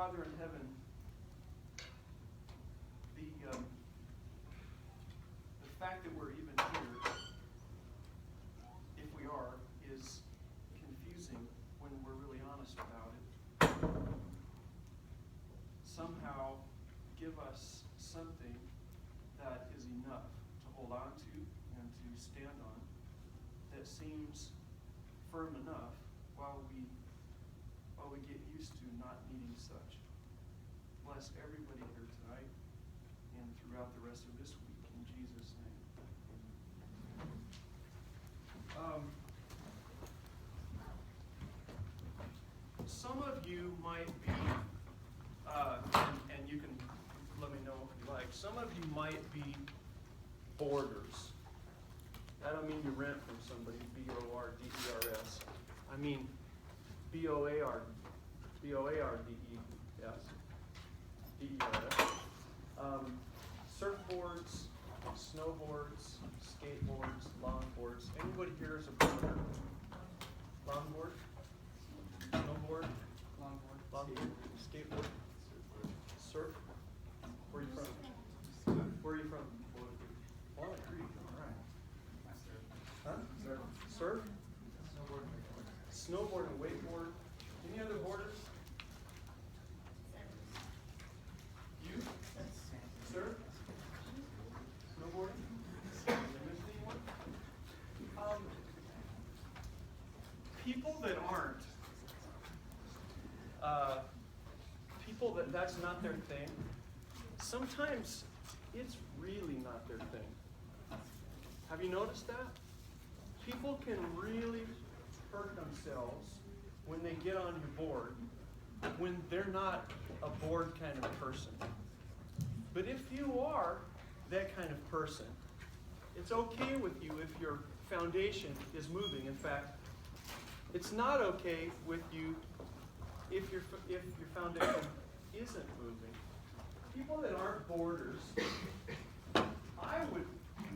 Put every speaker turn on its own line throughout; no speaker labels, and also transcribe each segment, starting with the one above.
Father in heaven, the fact that we're even here, if we are, is confusing when we're really honest about it. Somehow give us something that is enough to hold on to and to stand on, that seems firm enough while we get used to not needing such. Bless everybody here tonight and throughout the rest of this week in Jesus' name. Some of you might be, and you can let me know if you like, some of you might be boarders. I don't mean you rent from somebody, B-O-R-D-E-R-S. I mean B-O-A-R-D-E-S. D-E-R-S. Surfboards, snowboards, skateboards, longboards. Anybody here is a boarder? Longboard? Snowboard? Longboard? Skateboard? Surf? Where are you from? Where are you from? Walnut Creek. All right. Huh? Surf? Snowboard and wakeboard. Any other boarders? You? Surf? Snowboarding? Did I miss anyone? People that aren't, people that's not their thing, sometimes it's really not their thing. Have you noticed that? People can really hurt themselves when they get on your board when they're not a board kind of person. But if you are that kind of person, it's okay with you if your foundation is moving. In fact, it's not okay with you if your foundation isn't moving. People that aren't boarders, I would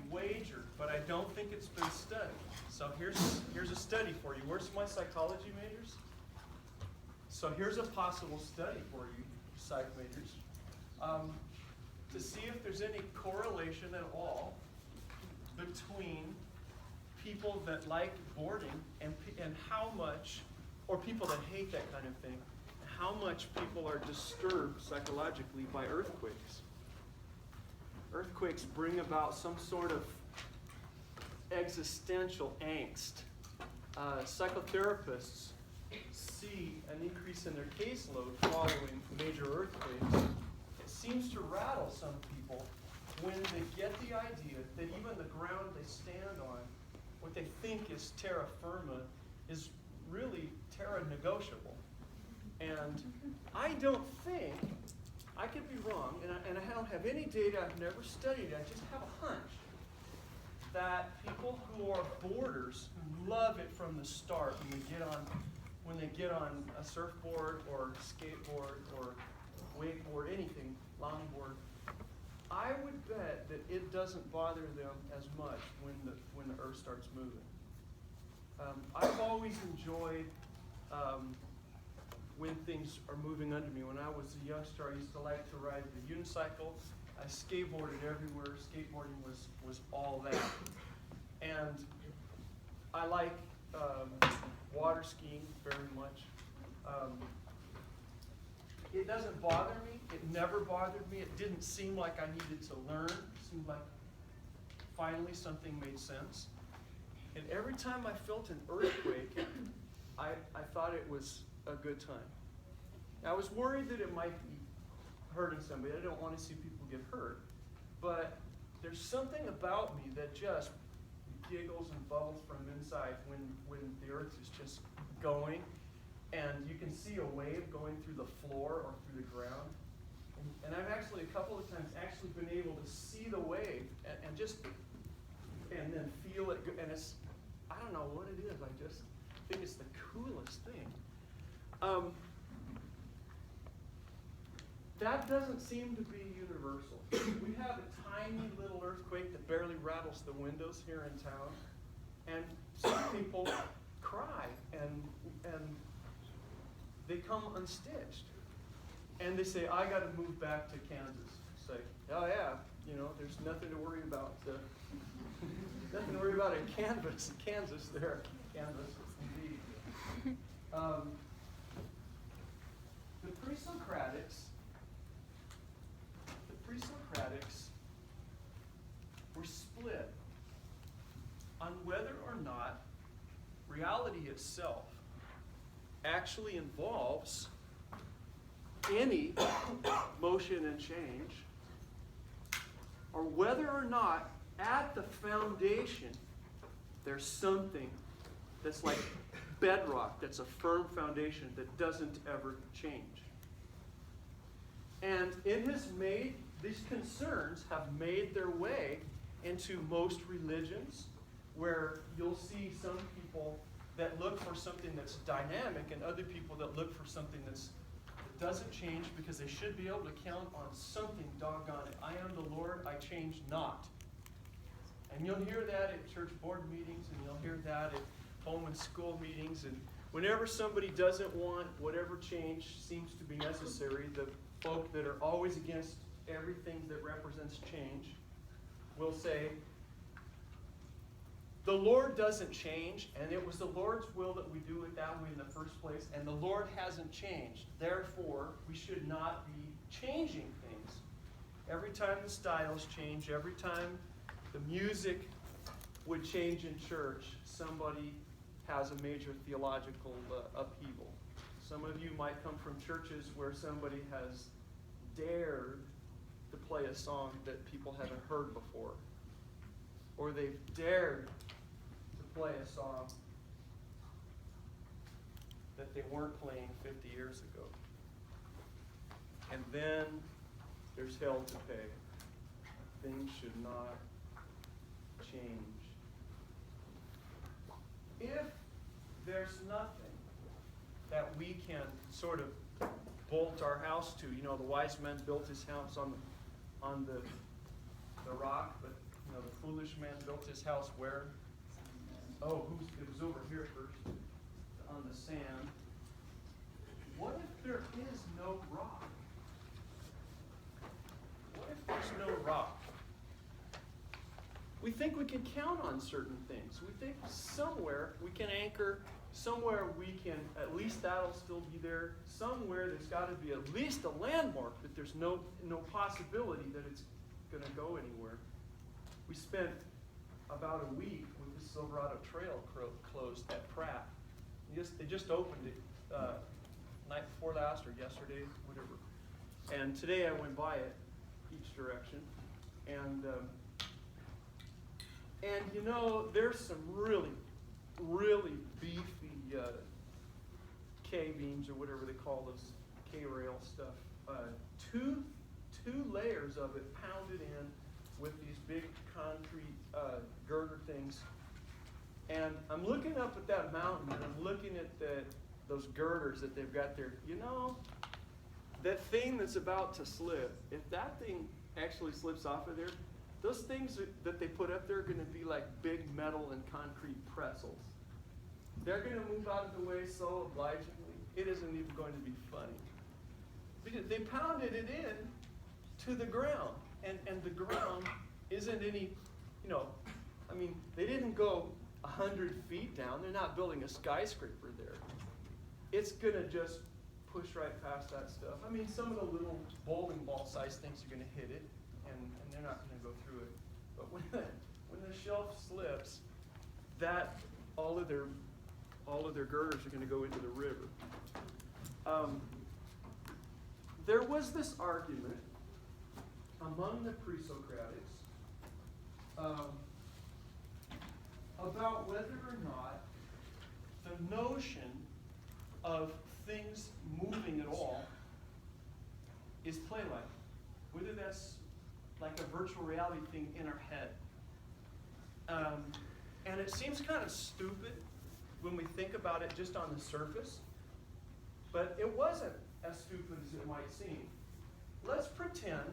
wager, but I don't think it's been studied. So here's a study for you. Where's my psychology majors? So here's a possible study for you, psych majors, to see if there's any correlation at all between people that like boarding and how much, or people that hate that kind of thing, how much people are disturbed psychologically by earthquakes. Earthquakes bring about some sort of existential angst. Psychotherapists see an increase in their caseload following major earthquakes. It seems to rattle some people when they get the idea that even the ground they stand on, what they think is terra firma, is really terra negotiable. And I don't think, I could be wrong, and I don't have any data, I've never studied it, I just have a hunch that people who are boarders, who love it from the start when they get on a surfboard or skateboard or wakeboard, anything, longboard, I would bet that it doesn't bother them as much when the earth starts moving. I've always enjoyed when things are moving under me. When I was a youngster, I used to like to ride the unicycle. I skateboarded everywhere. Skateboarding was all that. And I like water skiing very much. It doesn't bother me. It never bothered me. It didn't seem like I needed to learn. It seemed like finally something made sense. And every time I felt an earthquake, I thought it was a good time. I was worried that it might be hurting somebody. I don't want to see people get hurt. But there's something about me that just giggles and bubbles from inside when the earth is just going. And you can see a wave going through the floor or through the ground. And I've actually, a couple of times, actually been able to see the wave and then feel it. And it's, I don't know what it is. I just think it's the coolest thing. That doesn't seem to be universal. We have a tiny little earthquake that barely rattles the windows here in town. And some people cry and they come unstitched. and they say, I got to move back to Kansas. It's like, oh yeah, there's nothing to worry about. Nothing to worry about in Kansas there. Kansas, indeed. The pre-Socratics were split on whether or not reality itself actually involves any motion and change, or whether or not at the foundation there's something that's like bedrock, that's a firm foundation that doesn't ever change. And these concerns have made their way into most religions, where you'll see some people that look for something that's dynamic and other people that look for something that doesn't change, because they should be able to count on something, doggone it. I am the Lord, I change not. And you'll hear that at church board meetings, and you'll hear that at home and school meetings. And whenever somebody doesn't want whatever change seems to be necessary, the folk that are always against everything that represents change will say, the Lord doesn't change, and it was the Lord's will that we do it that way in the first place, and the Lord hasn't changed. Therefore, we should not be changing things. Every time the styles change, every time the music would change in church, somebody has a major theological upheaval. Some of you might come from churches where somebody has dared to play a song that people haven't heard before, or they've dared to play a song that they weren't playing 50 years ago. And then there's hell to pay. Things should not change. If there's nothing that we can sort of bolt our house to, the wise man built his house on the rock, but the foolish man built his house where? It was over here first, on the sand. What if there is no rock? What if there's no rock? We think we can count on certain things. We think somewhere we can anchor, somewhere we can, at least that'll still be there. Somewhere there's got to be at least a landmark that there's no possibility that it's going to go anywhere. We spent about a week with the Silverado Trail closed at Pratt. They just opened it night before last or yesterday, whatever. And today I went by it each direction. And there's some really, really beefy K-beams or whatever they call those K-rail stuff. Two layers of it pounded in with these big concrete girder things. And I'm looking up at that mountain, and I'm looking at those girders that they've got there. That thing that's about to slip, if that thing actually slips off of there, those things that they put up there are going to be like big metal and concrete pretzels. They're going to move out of the way so obligingly, it isn't even going to be funny. Because they pounded it in to the ground. And the ground isn't any, they didn't go 100 feet down. They're not building a skyscraper there. It's going to just push right past that stuff. Some of the little bowling ball sized things are going to hit it, and they're not going to go through it. But when the shelf slips, all of their girders are going to go into the river. There was this argument among the pre-Socratics about whether or not the notion of things moving at all is play-like. Whether that's like a virtual reality thing in our head. And it seems kind of stupid when we think about it just on the surface, but it wasn't as stupid as it might seem. Let's pretend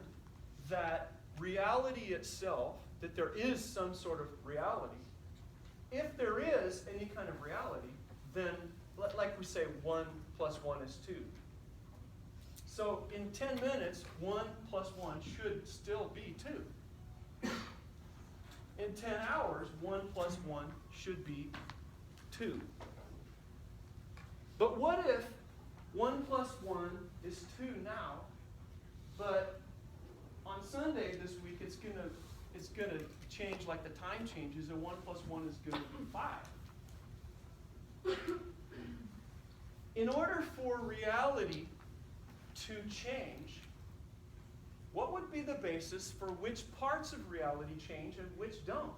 that reality itself, that there is some sort of reality. If there is any kind of reality, then like we say 1 + 1 is 2. So in 10 minutes, 1 plus 1 should still be 2. In 10 hours, 1 plus 1 should be 2. But what if 1 plus 1 is 2 now, but on Sunday this week it's gonna change like the time changes, and 1 plus 1 is gonna be 5. In order for reality to change, what would be the basis for which parts of reality change and which don't?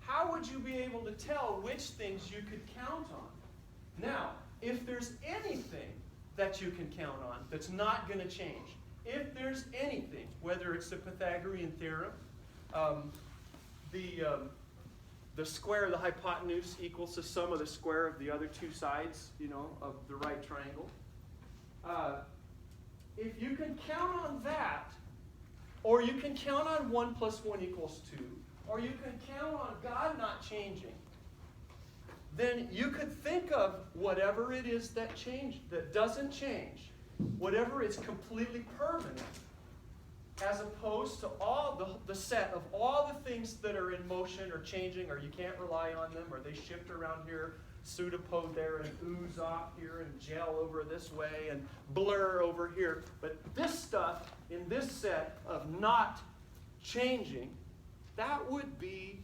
How would you be able to tell which things you could count on? Now, if there's anything that you can count on that's not going to change, if there's anything, whether it's the Pythagorean theorem, the square of the hypotenuse equals the sum of the square of the other two sides, of the right triangle. If you can count on that, or you can count on 1 plus 1 equals 2, or you can count on God not changing, then you could think of whatever it is that doesn't change, whatever is completely permanent, as opposed to all the set of all the things that are in motion or changing, or you can't rely on them, or they shift around here, pseudopode there, and ooze off here, and gel over this way, and blur over here. But this stuff in this set of not changing, that would be,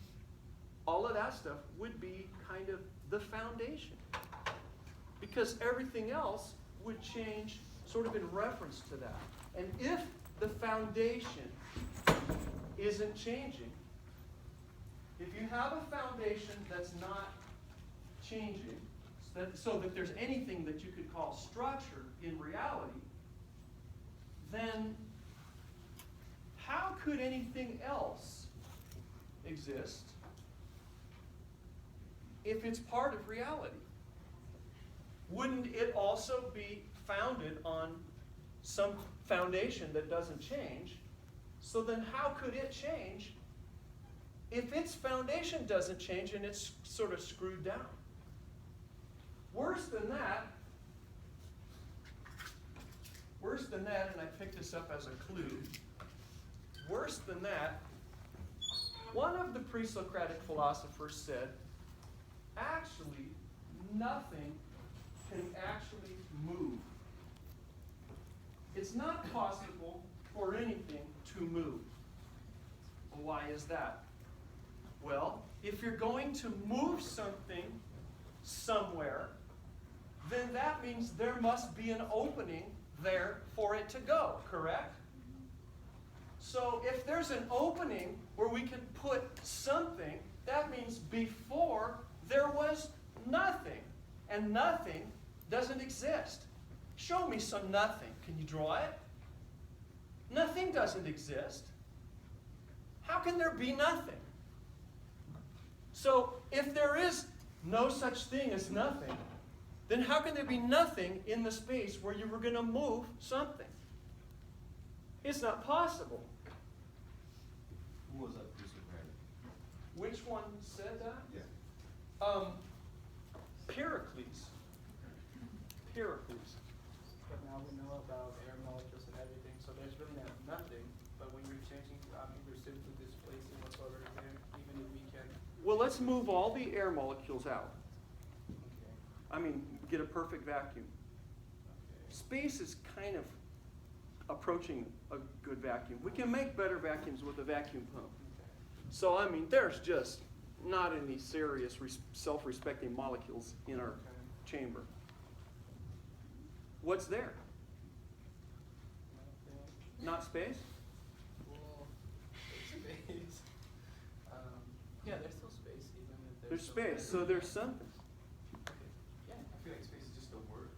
all of that stuff would be kind of the foundation. Because everything else would change sort of in reference to that. And if the foundation isn't changing, if you have a foundation that's not changing, so that there's anything that you could call structure in reality, then how could anything else exist if it's part of reality? Wouldn't it also be founded on some foundation that doesn't change? So then how could it change if its foundation doesn't change and it's sort of screwed down? Worse than that, and I picked this up as a clue, worse than that, one of the pre-Socratic philosophers said, actually, nothing can actually move. It's not possible for anything to move. Well, why is that? Well, if you're going to move something somewhere, then that means there must be an opening there for it to go, correct? So if there's an opening where we can put something, that means before there was nothing. And nothing doesn't exist. Show me some nothing. Can you draw it? Nothing doesn't exist. How can there be nothing? So if there is no such thing as nothing, then how can there be nothing in the space where you were going to move something? It's not possible.
Who was that pre-Socratic?
Which one said that?
Yeah.
Pericles. Pericles.
But now we know about air molecules and everything, so there's really nothing. But when you're changing, you're simply displacing what's already there, even if we can.
Well, let's move all the air molecules out.
Okay.
I mean, get a perfect vacuum.
Okay.
Space is kind of approaching a good vacuum. We can make better vacuums with a vacuum pump.
Okay.
So, I mean, there's just not any serious self-respecting molecules in our chamber. What's there?
Nothing.
Not space?
Well, there's space. Yeah, there's still space, even if
There's
still
space, so there's something.
Okay. Yeah.
I feel like space is just a word.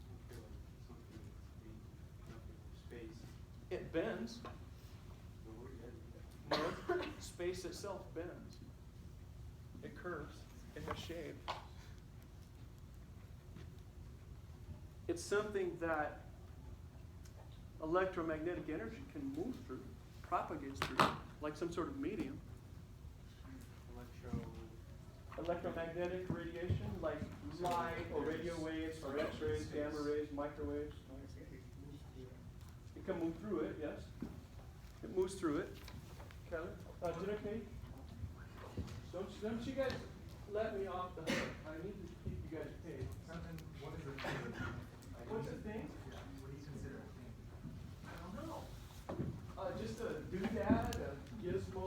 I feel like something nothing space.
It bends.
The word
No, space itself bends. It curves. It has shape. It's something that electromagnetic energy can move through, propagates through, like some sort of medium. electromagnetic radiation, like light or radio waves or X-rays, gamma rays, microwaves. It can move through it, yes. It moves through it. Kelly? Dinner cake? Don't you guys let me off the hook. I need to keep you guys paid.
What is a thing?
What's a thing?
What do you consider a thing?
I don't know. Just a doodad, a gizmo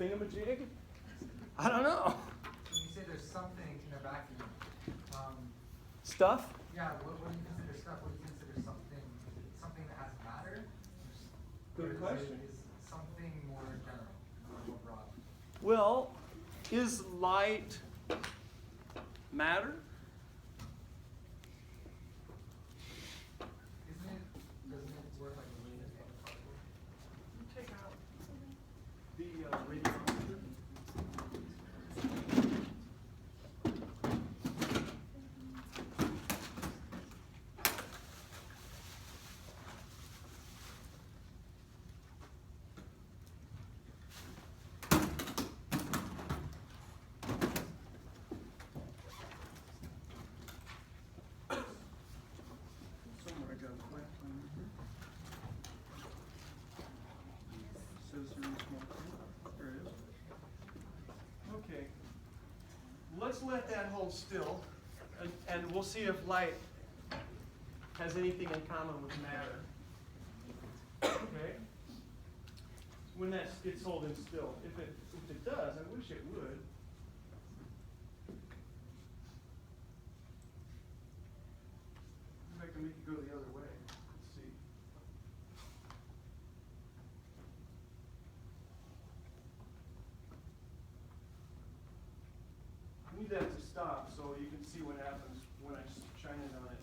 thingamajig? I don't know.
When you say there's something in a vacuum,
Stuff?
yeah, what do you consider stuff? What do you consider something? Something that has matter?
Good
Or is
question.
Is something more general, more broad?
Well, is light matter?
Doesn't it work like a wave of a particle?
Take out the radiometer. Somewhere I got a flat line here. Says there is more. There it is. Okay. Let's let that hold still, and we'll see if light has anything in common with matter. Okay? When that gets holding still. If it does, I wish it would. Maybe I can make it go the other way. Let's see. I need that to stop so you can see what happens when I shine it on it.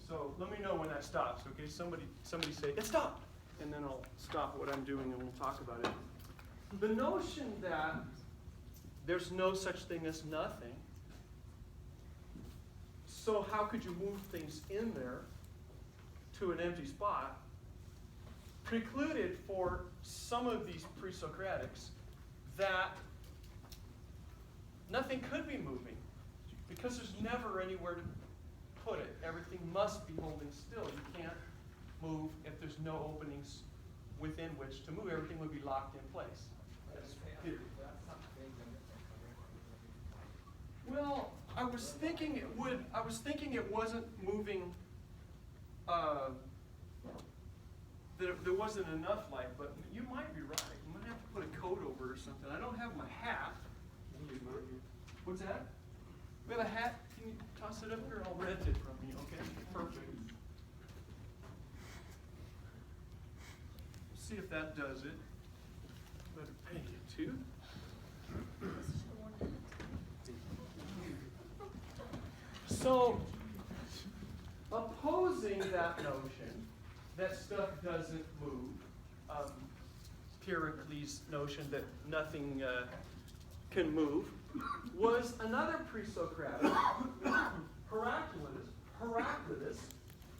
So let me know when that stops, okay? Somebody say, it stopped! And then I'll stop what I'm doing and we'll talk about it. The notion that there's no such thing as nothing, so how could you move things in there to an empty spot, precluded for some of these pre-Socratics that nothing could be moving because there's never anywhere to put it. Everything must be holding still. You can't move if there's no openings within which to move. Everything would be locked in place. That's period. Well, I was thinking it wasn't moving. There wasn't enough light, but you might be right. I'm gonna have to put a coat over it or something. I don't have my hat. What's that? We have a hat. Can you toss it up here? I'll rent it from you. Okay. Perfect. See if that does it. Better pay it too. So, opposing that notion that stuff doesn't move, Pericles' notion that nothing can move, was another pre-Socratic, Heraclitus,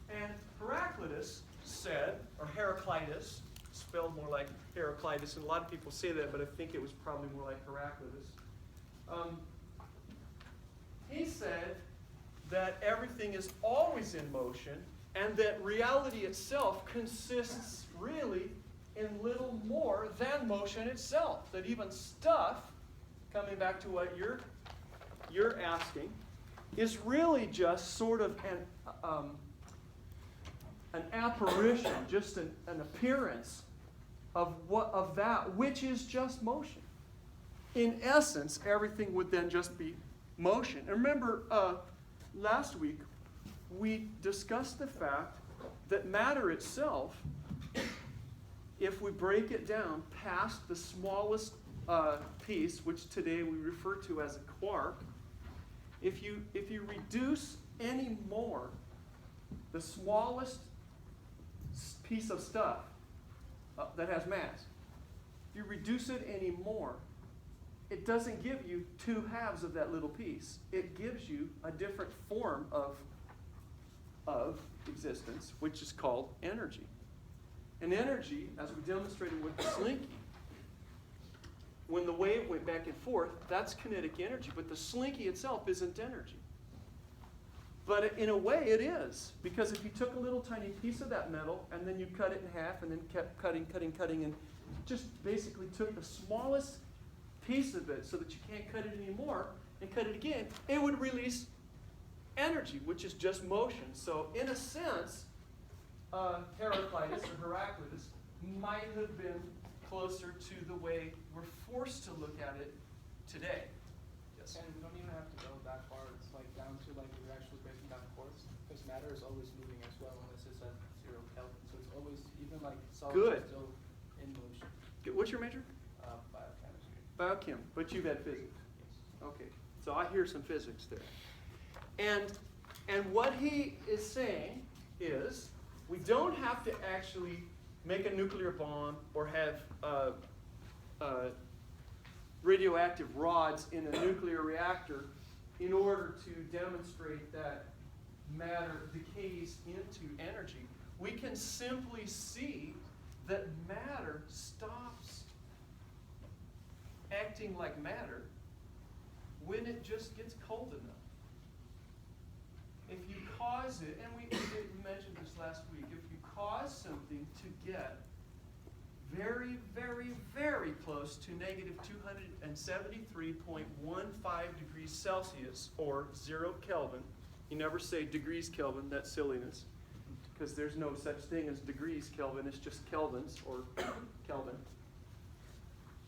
and Heraclitus said, or Heraclitus, spelled more like Heraclitus, and a lot of people say that, but I think it was probably more like Heraclitus. He said that everything is always in motion, and that reality itself consists really in little more than motion itself. That even stuff, coming back to what you're asking, is really just sort of an apparition, just an appearance of that which is just motion. In essence, everything would then just be motion. And remember, last week we discussed the fact that matter itself, if we break it down past the smallest piece, which today we refer to as a quark, if you reduce any more the smallest piece of stuff that has mass, if you reduce it any more, it doesn't give you two halves of that little piece. It gives you a different form of existence, which is called energy. And energy, as we demonstrated with the slinky, when the wave went back and forth, that's kinetic energy, but the slinky itself isn't energy. But in a way it is, because if you took a little tiny piece of that metal and then you cut it in half and then kept cutting, and just basically took the smallest piece of it so that you can't cut it anymore and cut it again, it would release energy, which is just motion. So in a sense, Heraclitus or Heraclitus might have been closer to the way we're forced to look at it today. Yes.
And you don't even have to go that far. It's like down to like you're actually breaking down quartz, because matter is always moving as well unless it's at 0 Kelvin. So it's always, even like solids
Good.
are still in motion.
What's your major?
Biochemistry.
Biochem, but you've had physics.
Yes.
Okay, so I hear some physics there. And what he is saying is, we don't have to actually make a nuclear bomb or have radioactive rods in a nuclear reactor in order to demonstrate that matter decays into energy. We can simply see that matter stops acting like matter when it just gets cold enough. If you cause it, and we mentioned this last week, if you cause something to get very, very, very close to negative 273.15 degrees Celsius, or 0 Kelvin, you never say degrees Kelvin, that's silliness, because there's no such thing as degrees Kelvin, it's just kelvins, or Kelvin.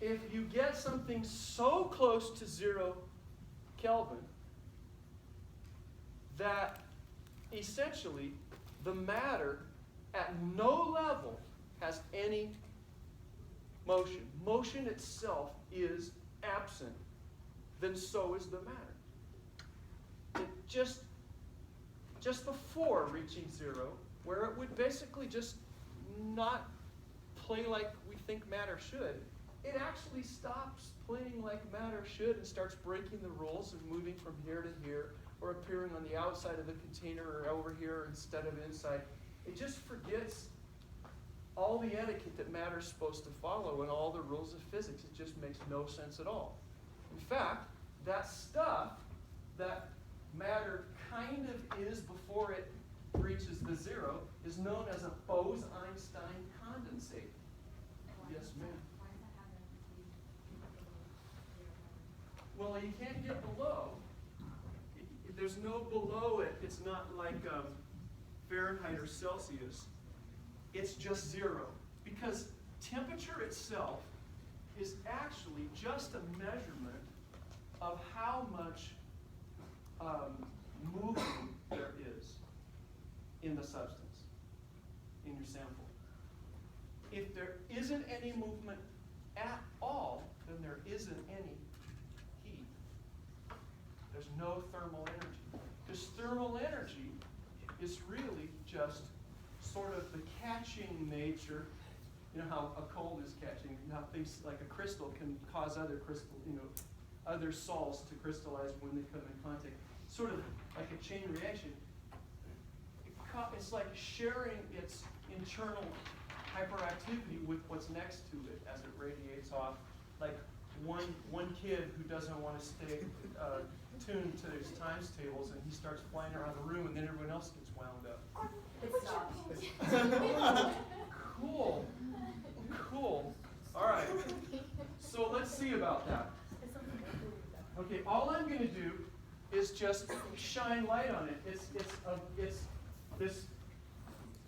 If you get something so close to 0 Kelvin that essentially the matter at no level has any motion. Motion itself is absent. Then so is the matter. It just before reaching 0, where it would basically just not play like we think matter should, it actually stops playing like matter should and starts breaking the rules and moving from here to here, or appearing on the outside of the container or over here instead of inside. It just forgets all the etiquette that matter's supposed to follow and all the rules of physics. It just makes no sense at all. In fact, that stuff that matter kind of is before it reaches the 0 is known as a Bose-Einstein condensate. Yes, ma'am. Well, you can't get below. There's no below it. It's not like Fahrenheit or Celsius. It's just 0. Because temperature itself is actually just a measurement of how much movement there is in the substance, in your sample. If there isn't any movement at all, then there isn't any heat. There's no thermal energy. Because thermal energy is really just sort of the catching nature. You know how a cold is catching, how things like a crystal can cause other crystal, other salts to crystallize when they come in contact. Sort of like a chain reaction. It's like sharing its internal hyperactivity with what's next to it as it radiates off. Like one kid who doesn't want to stay tuned to his times tables, and he starts flying around the room, and then everyone else gets wound up.
It stops.
Cool. Cool. All right. So let's see about that. Okay, all I'm going to do is just shine light on it. It's this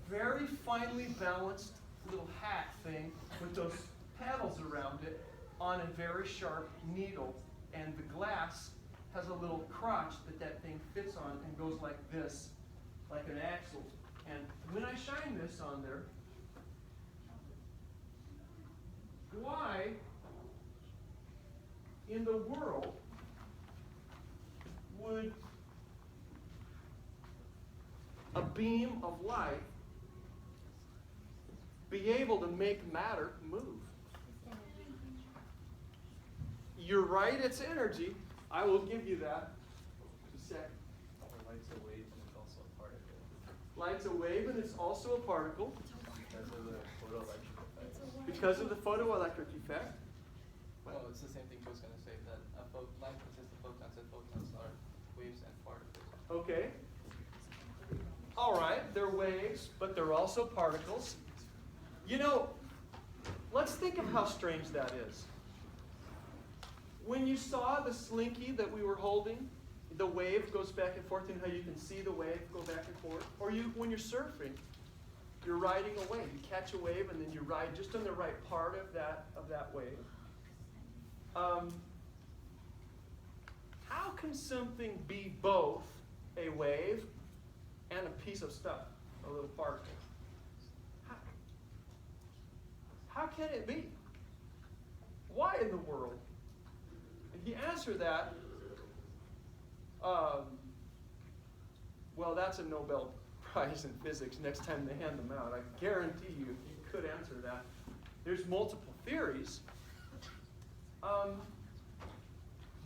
very finely balanced little hat thing with those paddles around it on a very sharp needle, and the glass has a little crotch that thing fits on and goes like this, like an axle. And when I shine this on there, why in the world would a beam of light be able to make matter move? You're right, it's energy. I will give you that. Just a sec.
Light's a wave and it's also a particle.
Light's a wave and it's also a particle
Because of the photoelectric effect.
because of the photoelectric effect.
Well, it's the same thing I was gonna say, that light consists of photons, and photons are waves and particles.
Okay. All right, they're waves, but they're also particles. You know, let's think of how strange that is. When you saw the slinky that we were holding, the wave goes back and forth, and how you can see the wave go back and forth. Or when you're surfing, you're riding a wave. You catch a wave, and then you ride just on the right part of that wave. How can something be both a wave and a piece of stuff, a little particle? How can it be? Why in the world? If you answer that, well, that's a Nobel Prize in physics next time they hand them out. I guarantee you, if you could answer that. There's multiple theories.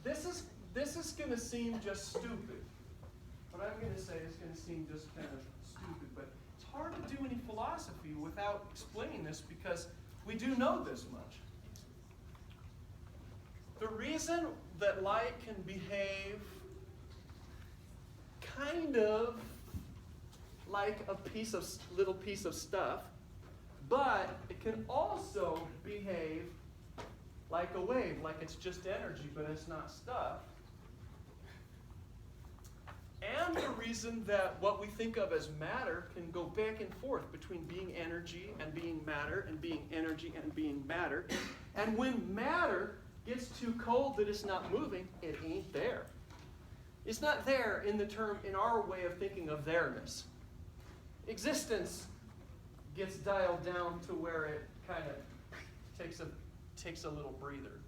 This is going to seem just stupid. What I'm going to say is going to seem just kind of stupid, but it's hard to do any philosophy without explaining this, because we do know this much. The reason that light can behave kind of like a little piece of stuff, but it can also behave like a wave, like it's just energy, but it's not stuff. And the reason that what we think of as matter can go back and forth between being energy and being matter, and being energy and being matter. And when matter gets too cold that it's not moving, it ain't there. It's not there in our way of thinking of there-ness. Existence gets dialed down to where it kind of takes a little breather.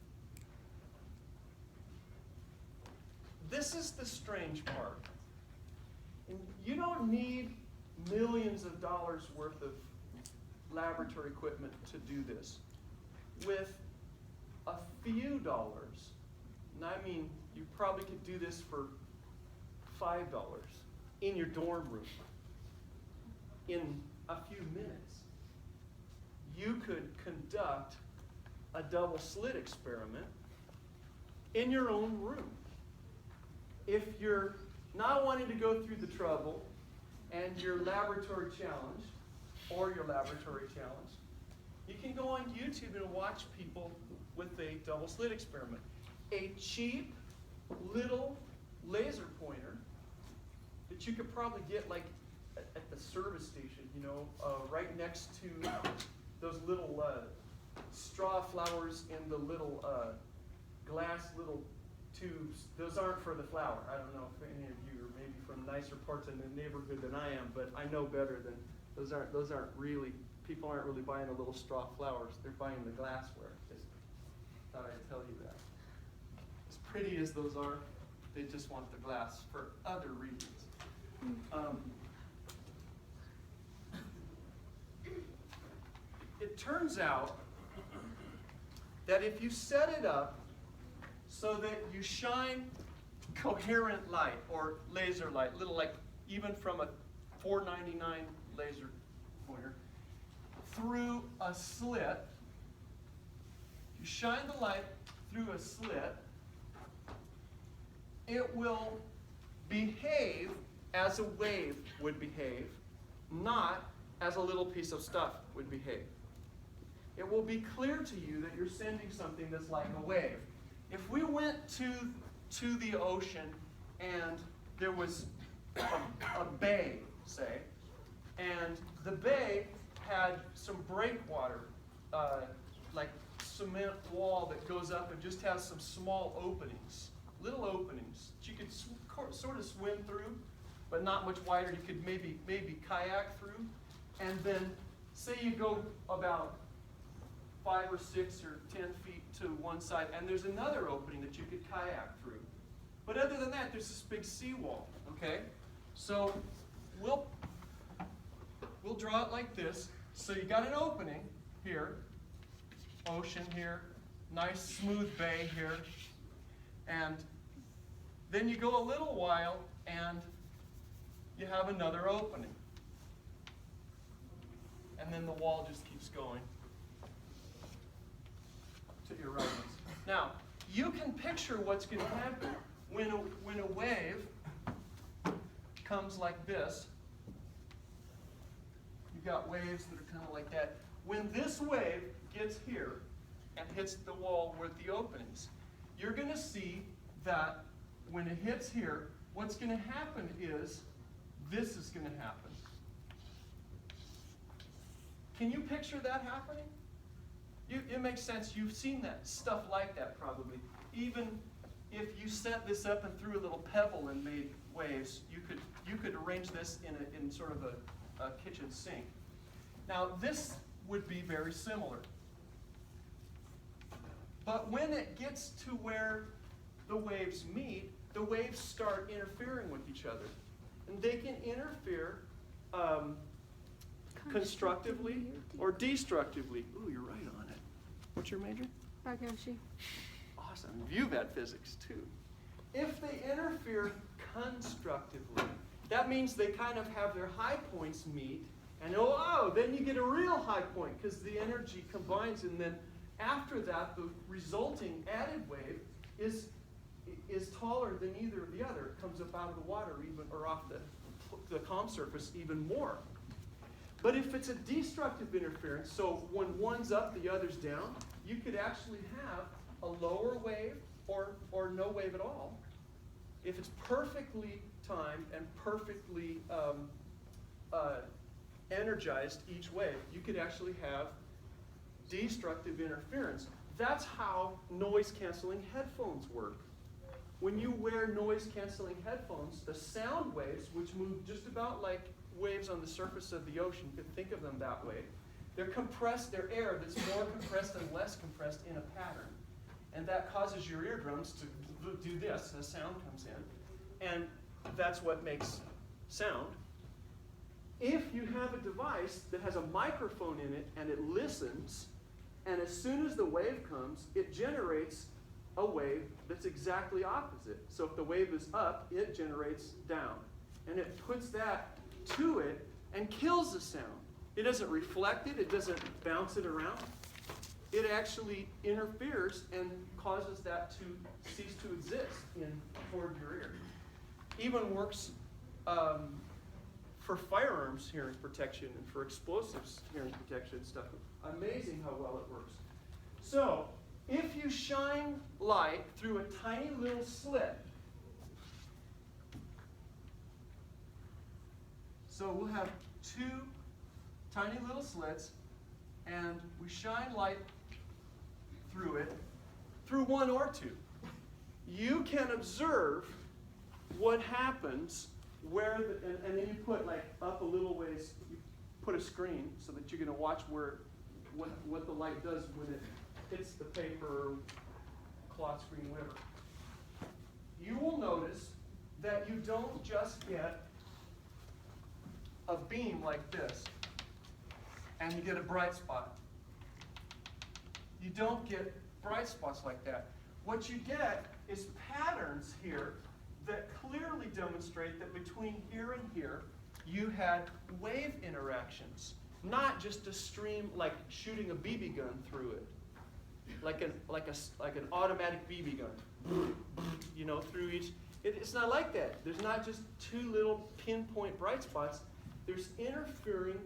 This is the strange part. And you don't need millions of dollars worth of laboratory equipment to do this. With a few dollars, and I mean, you probably could do this for $5 in your dorm room. In a few minutes, you could conduct a double slit experiment in your own room. If you're not wanting to go through the trouble and your laboratory challenge, you can go on YouTube and watch people with a double slit experiment. A cheap little laser pointer that you could probably get like at the service station, right next to those little straw flowers in the little glass little tubes. Those aren't for the flower. I don't know if any of you are maybe from nicer parts of the neighborhood than I am, but I know better than those aren't really, people aren't really buying the little straw flowers. They're buying the glassware. Just thought I'd tell you that. As pretty as those are, they just want the glass for other reasons. It turns out that if you set it up so that you shine coherent light or laser light, little like even from a $4.99 laser pointer, through a slit, you shine the light through a slit, it will behave as a wave would behave, not as a little piece of stuff would behave. It will be clear to you that you're sending something that's like a wave. If we went to the ocean and there was a bay, say, and the bay had some breakwater, like cement wall that goes up and just has some small openings, little openings that you could sort of swim through, but not much wider. You could maybe kayak through, and then say you go about 5 or 6 or 10 feet to one side, and there's another opening that you could kayak through. But other than that, there's this big seawall, okay? So we'll draw it like this. So you got an opening here, ocean here, nice smooth bay here, and then you go a little while and you have another opening. And then the wall just keeps going to your right. Now you can picture what's going to happen when a wave comes like this. You've got waves that are kind of like that. When this wave gets here and hits the wall with the openings, you're going to see that when it hits here, what's going to happen is this is going to happen. Can you picture that happening? It makes sense. You've seen that stuff like that probably. Even if you set this up and threw a little pebble and made waves, you could arrange this in sort of a kitchen sink. Now this would be very similar. But when it gets to where the waves meet, the waves start interfering with each other. And they can interfere constructively or destructively. Ooh, you're right on it. What's your major?
Bagoshi.
Awesome. You've had physics too. If they interfere constructively, that means they kind of have their high points meet, and then you get a real high point because the energy combines, and then after that, the resulting added wave is taller than either of the other. It comes up out of the water even, or off the calm surface even more. But if it's a destructive interference, so when one's up, the other's down, you could actually have a lower wave or no wave at all. If it's perfectly timed and perfectly energized each wave, you could actually have destructive interference. That's how noise-canceling headphones work. When you wear noise-canceling headphones, the sound waves, which move just about like waves on the surface of the ocean, you could think of them that way, they're compressed, they're air that's more compressed and less compressed in a pattern. And that causes your eardrums to do this as sound comes in. And that's what makes sound. If you have a device that has a microphone in it and it listens, and as soon as the wave comes, it generates a wave that's exactly opposite. So if the wave is up, it generates down. And it puts that to it and kills the sound. It doesn't reflect it, it doesn't bounce it around. It actually interferes and causes that to cease to exist toward your ear. Even works for firearms hearing protection and for explosives hearing protection and stuff. Amazing how well it works. So, if you shine light through a tiny little slit, so we'll have two tiny little slits, and we shine light through it, through one or two. You can observe what happens where, and then you put like up a little ways, you put a screen so that you're going to watch what the light does when it hits the paper, cloth screen, whatever. You will notice that you don't just get a beam like this, and you get a bright spot. You don't get bright spots like that. What you get is patterns here that clearly demonstrate that between here and here, you had wave interactions, not just a stream like shooting a BB gun through it, like an automatic BB gun, through each. It's not like that. There's not just two little pinpoint bright spots. There's interfering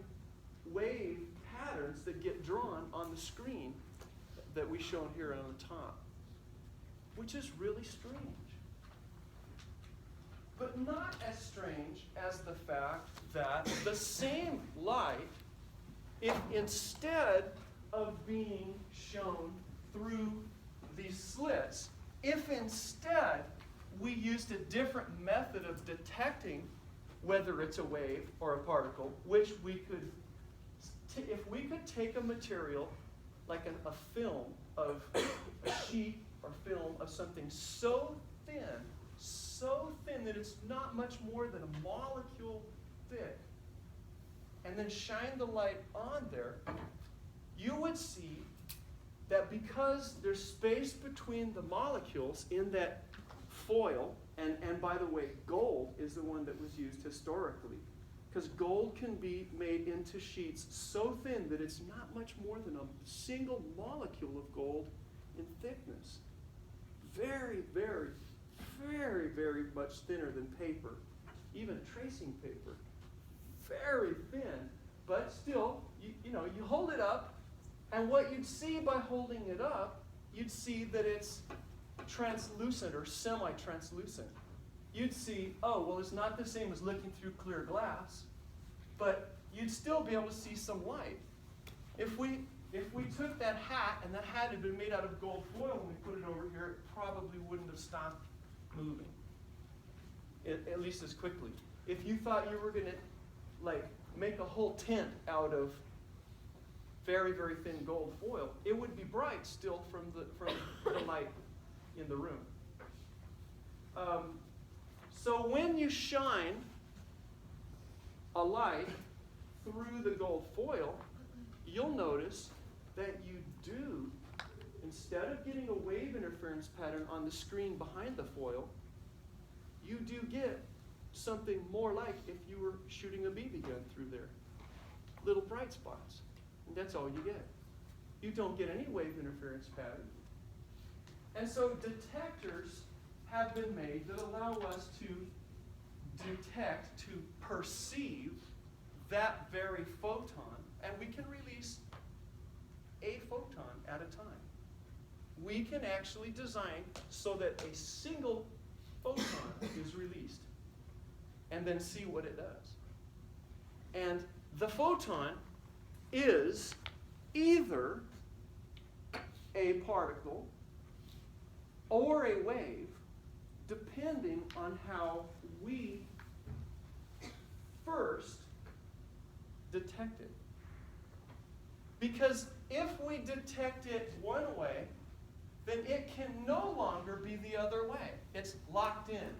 wave patterns that get drawn on the screen that we shown here on the top, which is really strange. But not as strange as the fact that the same light, if instead of being shown through these slits, if instead we used a different method of detecting whether it's a wave or a particle, which we could, if we could take a material like a film of a sheet or film of something so thin that it's not much more than a molecule thick, and then shine the light on there, you would see that because there's space between the molecules in that foil, and by the way, gold is the one that was used historically, because gold can be made into sheets so thin that it's not much more than a single molecule of gold in thickness. very, very, very, very much thinner than paper, even tracing paper. Very thin, but still, you know, you hold it up, and what you'd see by holding it up, you'd see that it's translucent or semi-translucent. You'd see, oh, well, it's not the same as looking through clear glass, but you'd still be able to see some light. If we took that hat, and that hat had been made out of gold foil when we put it over here, it probably wouldn't have stopped moving, at least as quickly. If you thought you were going to, like, make a whole tent out of very, very thin gold foil, it would be bright still from the light in the room. So when you shine a light through the gold foil, you'll notice that you do, instead of getting a wave interference pattern on the screen behind the foil, you do get something more like if you were shooting a BB gun through there. Little bright spots. And that's all you get. You don't get any wave interference pattern. And so detectors have been made that allow us to detect, to perceive that very photon, and we can release a photon at a time. We can actually design so that a single photon is released, and then see what it does. And the photon is either a particle or a wave, depending on how we first detect it. Because if we detect it one way, then it can no longer be the other way. It's locked in.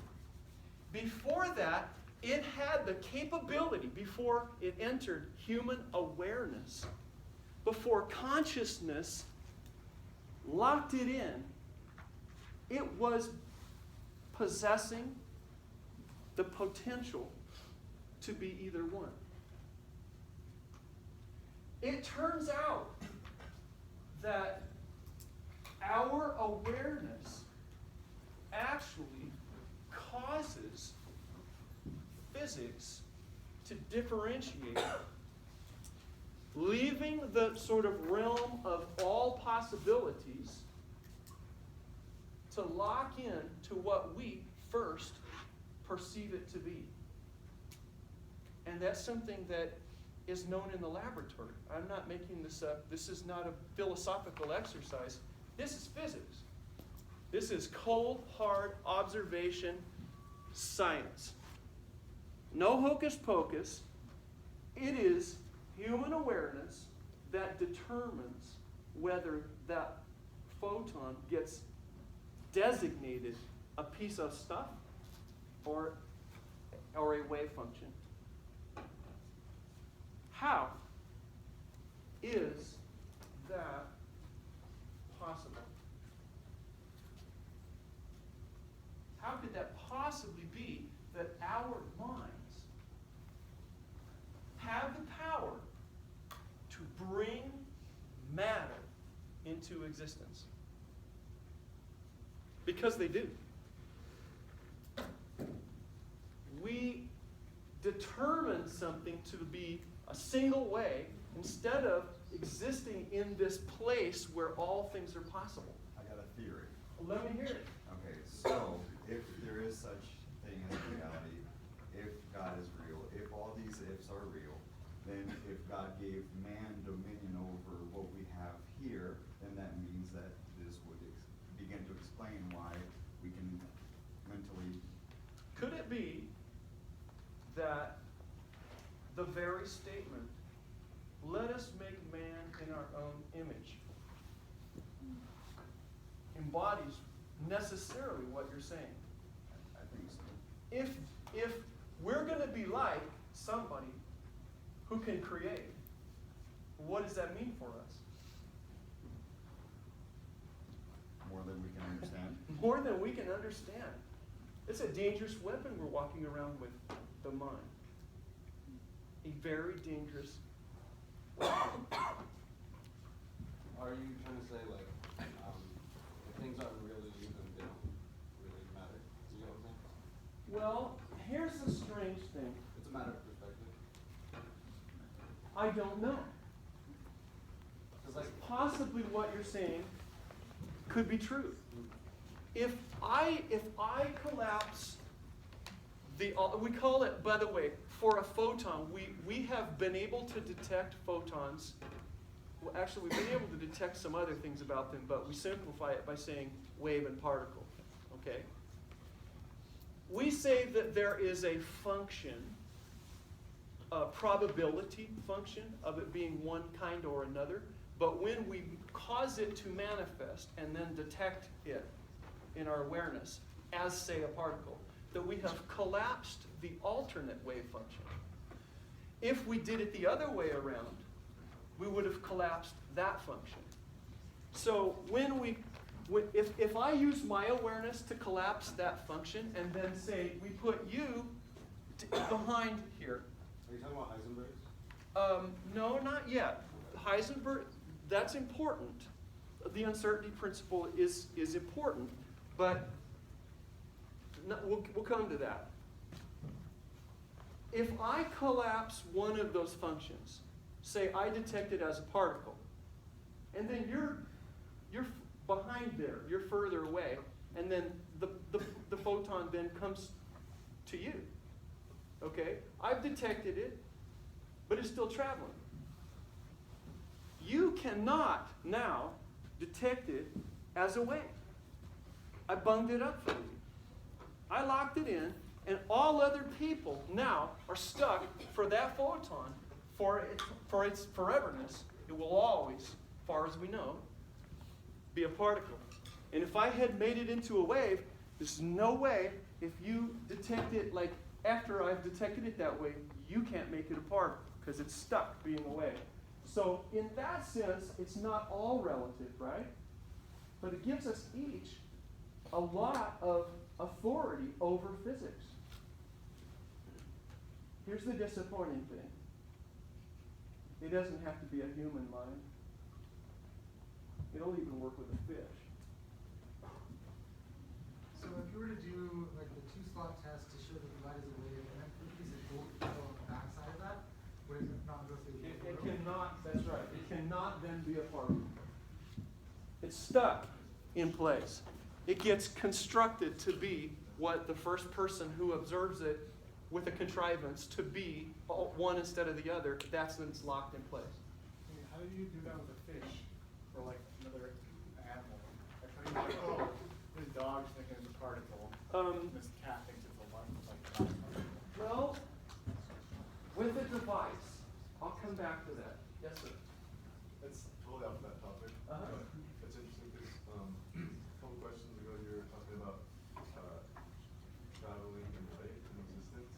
Before that, it had the capability, before it entered human awareness, before consciousness locked it in, it was possessing the potential to be either one. It turns out that our awareness actually causes physics to differentiate, leaving the sort of realm of all possibilities to lock in to what we first perceive it to be. And that's something that is known in the laboratory. I'm not making this up. This is not a philosophical exercise. This is physics. This is cold, hard observation science. No hocus pocus. It is human awareness that determines whether that photon gets designated a piece of stuff or a wave function. How is that possible? How could that possibly be that our minds have the power to bring matter into existence? Because they do. We determine something to be a single way instead of existing in this place where all things are possible.
I got a theory.
Let me hear it.
Okay, so if there is such thing as reality, if God is real, if all these ifs are real, then if God gave man dominion over what we have here, then that means that this would begin to explain why we can mentally...
Could it be that the very statement, let us make man in our own image, embodies necessarily what you're saying?
I think so.
If we're going to be like somebody who can create, what does that mean for us?
More than we can understand.
More than we can understand. It's a dangerous weapon we're walking around with, the mind. A very dangerous weapon.
Are you trying to say, like, if things aren't real to you, then
don't know. Because possibly what you're saying could be true. If I collapse we call it, by the way, for a photon, we have been able to detect photons. Well, actually, we've been able to detect some other things about them, but we simplify it by saying wave and particle. Okay? We say that there is a function, a probability function of it being one kind or another, but when we cause it to manifest and then detect it in our awareness as, say, a particle, that we have collapsed the alternate wave function. If we did it the other way around, we would have collapsed that function. So if I use my awareness to collapse that function and then say we put you behind here.
Are you talking about Heisenberg's?
No, not yet. Heisenberg, that's important. The uncertainty principle is important, but we'll come to that. If I collapse one of those functions, say I detect it as a particle, and then you're behind there, you're further away, and then the photon then comes to you. Okay? I've detected it, but it's still traveling. You cannot now detect it as a wave. I bunged it up for you. I locked it in, and all other people now are stuck for that photon for its foreverness. It will always, as far as we know, be a particle. And if I had made it into a wave, there's no way, if you detect it like after I've detected it that way, you can't make it a particle because it's stuck being a wave. So in that sense, it's not all relative, right? But it gives us each a lot of authority over physics. Here's the disappointing thing. It doesn't have to be a human mind. It'll even work with a fish.
So if you were to do like the 2-slot test to show that the light is a wave, and then put a piece of gold foil on the backside of that, would it not go through the
It
gold foil?
cannot, that's right, it cannot then be a particle. It's stuck in place. It gets constructed to be what the first person who observes it with a contrivance to be one instead of the other. That's when it's locked in place.
How do you do that with a fish or like another animal? Like how do you like, oh, this dog's thinking it's a particle. This cat thinks it's a light, like particle.
Well, with a device, I'll come back to that. Yes, sir.
It's totally off that topic.
Uh-huh.
But it's interesting because a couple questions ago you were talking about traveling and light and existence,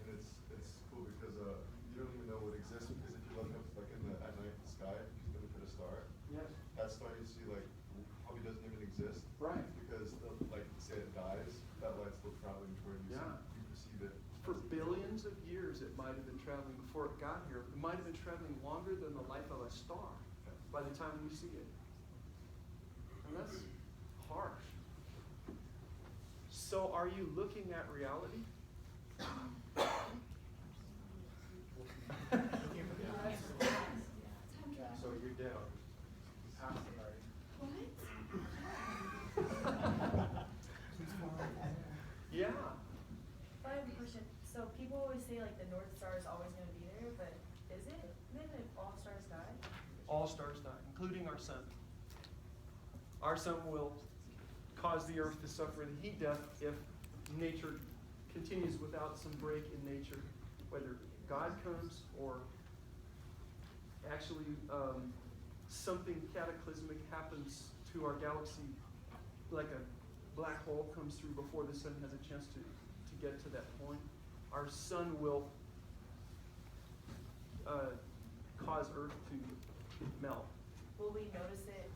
and it's cool because you don't even know what exists because if you look up like at night in the sky, if you look at a star,
Yes.
that star you see like probably doesn't even exist.
Right.
Because like say it dies, that light's still traveling toward you.
Yeah.
So you perceive it.
For billions of years, it might have been traveling before it got here. It might have been traveling longer than the life of a star by the time we see it. And that's harsh. So are you looking at reality?
So you're dead.
Past it already.
Yeah.
I have a question. So people always say like the North Star is always going to be there, but is it? Then if all stars die?
All stars die, including our sun. Our sun will cause the earth to suffer the heat death if nature continues without some break in nature, whether God comes or actually something cataclysmic happens to our galaxy, like a black hole comes through before the sun has a chance to get to that point. Our sun will cause Earth to melt.
Will we notice it?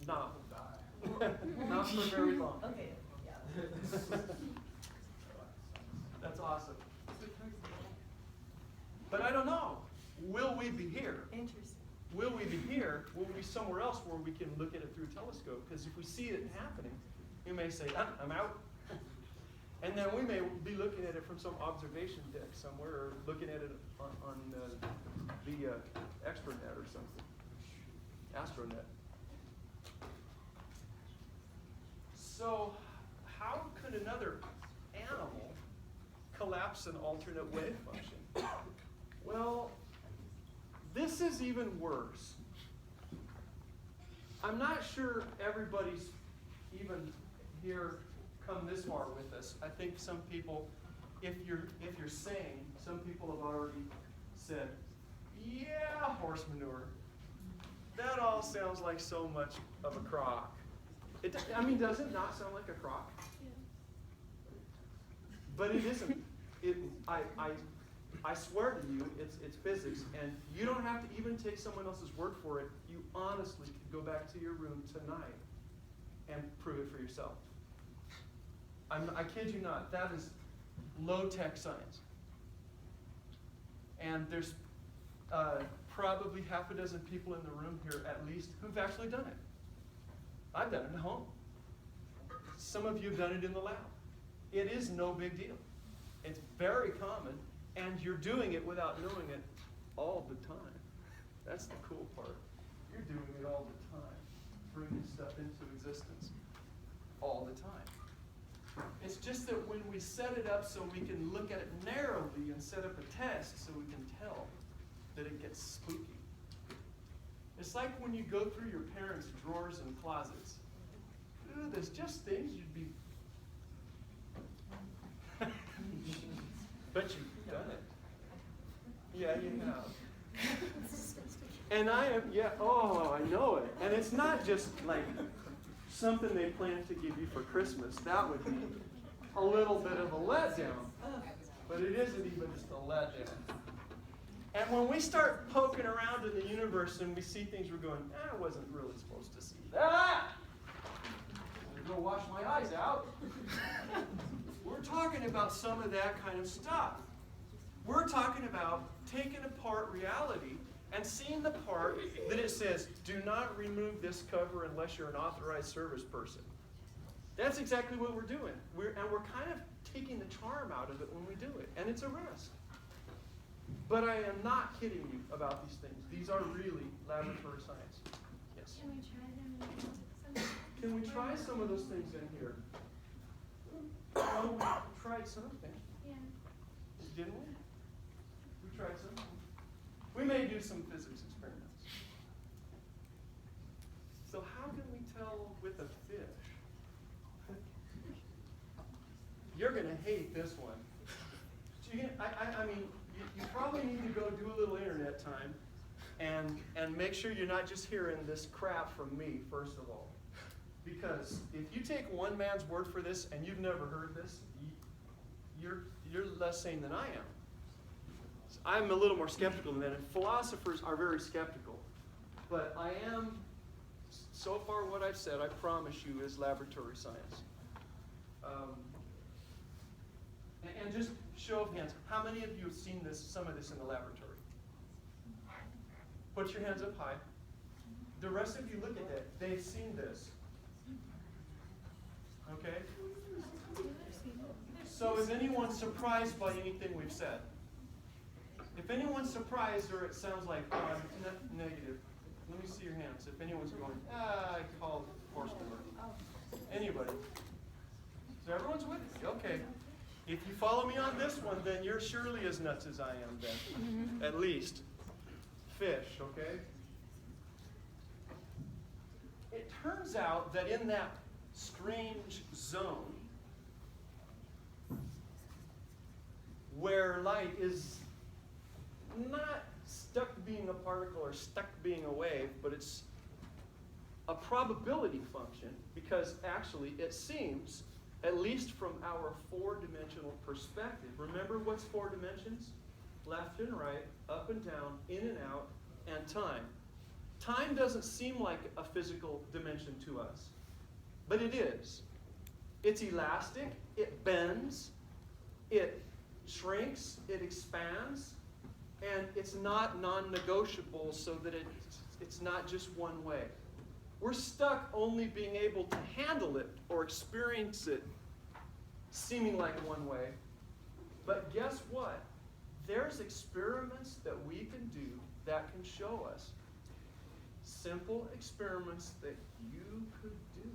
Not,
Die.
not for very long.
Okay, yeah.
That's awesome. But I don't know. Will we be here?
Interesting.
Will we be here? Will we be somewhere else where we can look at it through a telescope? Because if we see it happening, we may say, I'm out. And then we may be looking at it from some observation deck somewhere, or looking at it on via extranet or something. Astronet. So, how could another animal collapse an alternate wave function? Well, this is even worse. I'm not sure everybody's even here come this far with us. I think some people, if you're sane, some people have already said, yeah, horse manure. That all sounds like so much of a crock. Does it not sound like a crock? But it isn't. I swear to you, it's physics, and you don't have to even take someone else's word for it. You honestly could go back to your room tonight and prove it for yourself. I kid you not. That is low-tech science. And there's probably half a dozen people in the room here at least who've actually done it. I've done it at home. Some of you have done it in the lab. It is no big deal. It's very common, and you're doing it without knowing it all the time. That's the cool part. You're doing it all the time, bringing stuff into existence all the time. It's just that when we set it up so we can look at it narrowly and set up a test so we can tell that it gets spooky. It's like when you go through your parents' drawers and closets. Ooh, there's just things you'd be... But you've done it. Yeah, you have. And I am, I know it. And it's not just like something they plan to give you for Christmas. That would be a little bit of a letdown. But it isn't even just a letdown. And when we start poking around in the universe and we see things, we're going, I wasn't really supposed to see that. I'm going to go wash my eyes out. We're talking about some of that kind of stuff. We're talking about taking apart reality and seeing the part that it says, do not remove this cover unless you're an authorized service person. That's exactly what we're doing. We're kind of taking the charm out of it when we do it. And it's a risk. But I am not kidding you about these things. These are really laboratory science. Yes?
Can we try them?
Can we try some of those things in here? Well, we tried something.
Yeah.
Didn't we? We tried something. We may do some physics experiments. So how can we tell with a fish? You're going to hate this one. You probably need to go do a little internet time and make sure you're not just hearing this crap from me, first of all. Because if you take one man's word for this and you've never heard this, you're less sane than I am. I'm a little more skeptical than that, and philosophers are very skeptical. But I am, so far what I've said, I promise you, is laboratory science. And just show of hands, how many of you have seen some of this in the laboratory? Put your hands up high. The rest of you look at that. They've seen this. Okay? So is anyone surprised by anything we've said? If anyone's surprised or it sounds like negative, let me see your hands. If anyone's going, I called horse manure. Anybody? So everyone's with me. Okay. If you follow me on this one, then you're surely as nuts as I am then. At least. Fish, okay? It turns out that in that strange zone where light is not stuck being a particle or stuck being a wave, but it's a probability function, because actually it seems, at least from our four-dimensional perspective, remember what's four dimensions? Left and right, up and down, in and out, and time. Time doesn't seem like a physical dimension to us, but it is. It's elastic, it bends, it shrinks, it expands, and it's not non-negotiable so that it's not just one way. We're stuck only being able to handle it or experience it seeming like one way. But guess what? there's experiments that we can do that can show us simple experiments that you could do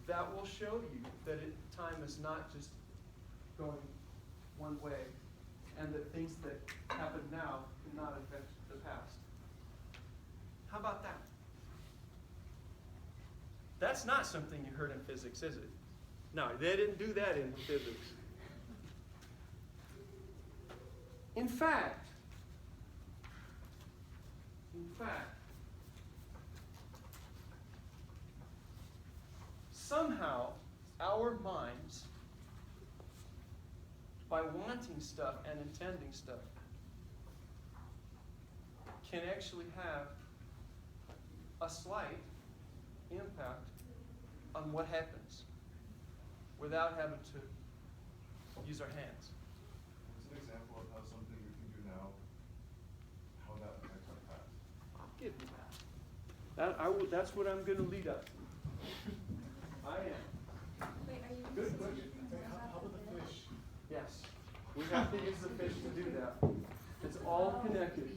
that will show you that time is not just going one way, and that things that happen now cannot affect the past. How about that? That's not something you heard in physics, is it? No, they didn't do that in physics. In fact, somehow our minds, by wanting stuff and intending stuff, can actually have a slight impact on what happens without having to use our hands.
What's an example of how something we can do now, how that affects our past?
I'll give you that. That's what I'm going to lead up to. I am.
Wait, are you?
Good question.
How about the fish?
Yes. We have to use the fish to do that. It's all connected.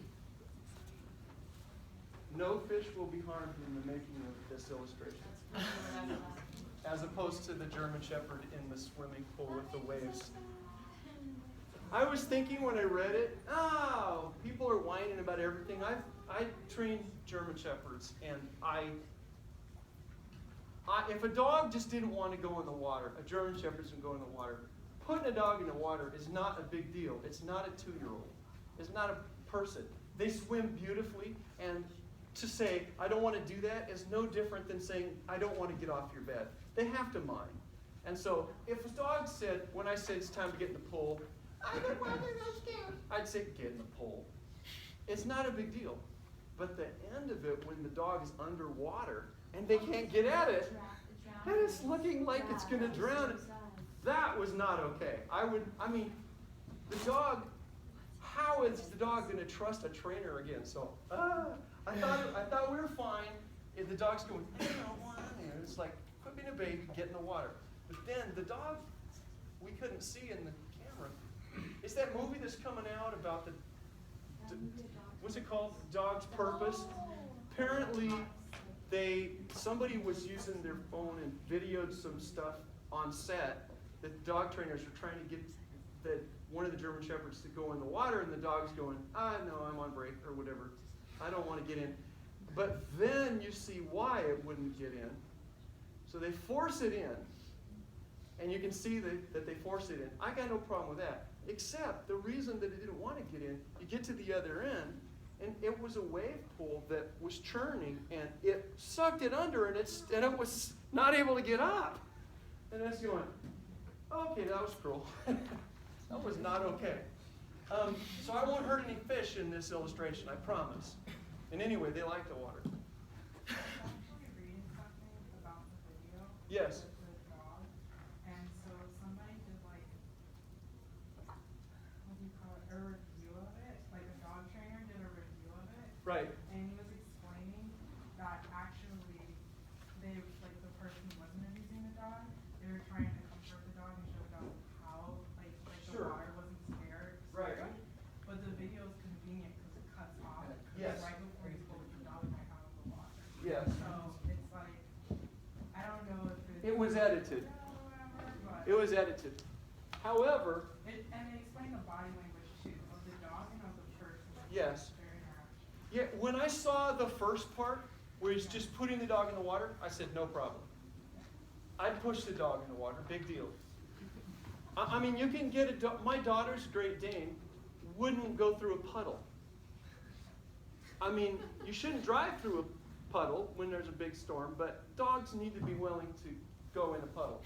No fish will be harmed in the making of this illustration, as opposed to the German Shepherd in the swimming pool with the waves. I was thinking when I read it, people are whining about everything. I trained German Shepherds, and if a dog just didn't want to go in the water, a German Shepherd doesn't go in the water. Putting a dog in the water is not a big deal. It's not a 2-year-old. It's not a person. They swim beautifully, and to say, I don't want to do that is no different than saying, I don't want to get off your bed. They have to mind. And so, if a dog said, when I said it's time to get in the pool, I don't want to, I'm scared, I'd say, get in the pool. It's not a big deal. But the end of it, when the dog is underwater and they can't get at it, and it's looking like it's going to drown, that was not okay. The dog, how is the dog going to trust a trainer again? So, I thought we were fine. If the dog's going, it's like, quit being a baby, get in the water. But then the dog, we couldn't see in the camera. It's that movie that's coming out about what's it called? Dog's Purpose. Apparently, somebody was using their phone and videoed some stuff on set that dog trainers are trying to get one of the German Shepherds to go in the water, and the dog's going, no, I'm on break, or whatever. I don't want to get in. But then you see why it wouldn't get in. So they force it in. And you can see that they force it in. I got no problem with that. Except the reason that it didn't want to get in, you get to the other end, and it was a wave pool that was churning, and it sucked it under, and it was not able to get up. And it's going, okay, that was cruel. That was not okay. So I won't hurt any fish in this illustration, I promise. And anyway, they like the water.
I was actually reading something about the video.
Yes.
With the dog. And so somebody did what do you call it, a review of it. Like a dog trainer did a review of it.
Right.
And he was explaining that actually the person who wasn't abusing the dog, they were trying to comfort the dog and show the dog how the
Sure.
water wasn't scary.
Right.
But the video is convenient because it cuts off.
Yes.
Right before you pull the dog back out of the water.
Yes.
So it's like, I don't know if it's.
It was edited.
But
It was edited. However,
and they explain the body language too, of the dog and of the person.
yes.
Their interaction.
Yeah, when I saw the first part, where he's just putting the dog in the water, I said, no problem. I'd push the dog in the water, big deal. I mean, you can get a dog. My daughter's Great Dane wouldn't go through a puddle. I mean, you shouldn't drive through a puddle when there's a big storm, but dogs need to be willing to go in a puddle.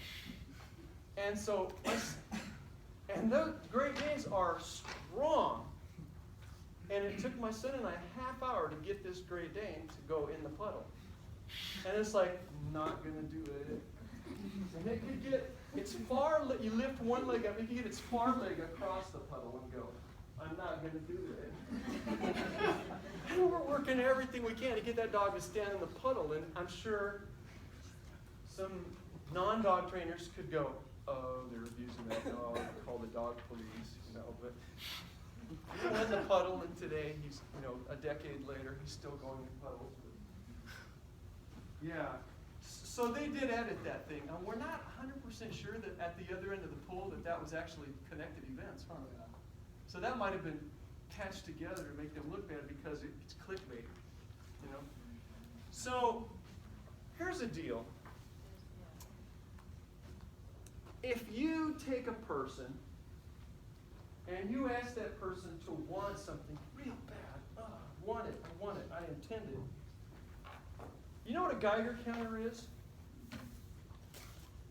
And so, and those Great Danes are strong. And it took my son and I a half hour to get this Great Dane to go in the puddle. And it's like, not gonna do it. And it could get you lift one leg up, you can get its far leg across the puddle and go, I'm not gonna do it. And we're working everything we can to get that dog to stand in the puddle, and I'm sure some non-dog trainers could go, oh, they're abusing that dog, call the dog police, you know, but he was in a puddle, and today he's, you know, a decade later, he's still going in puddles. Yeah, so they did edit that thing. Now, we're not 100% sure that at the other end of the pool that was actually connected events, huh? So that might have been patched together to make them look bad because it's clickbait, you know? So, here's the deal. If you take a person and you ask that person to want something real bad, I want it, I intend it. You know what a Geiger counter is?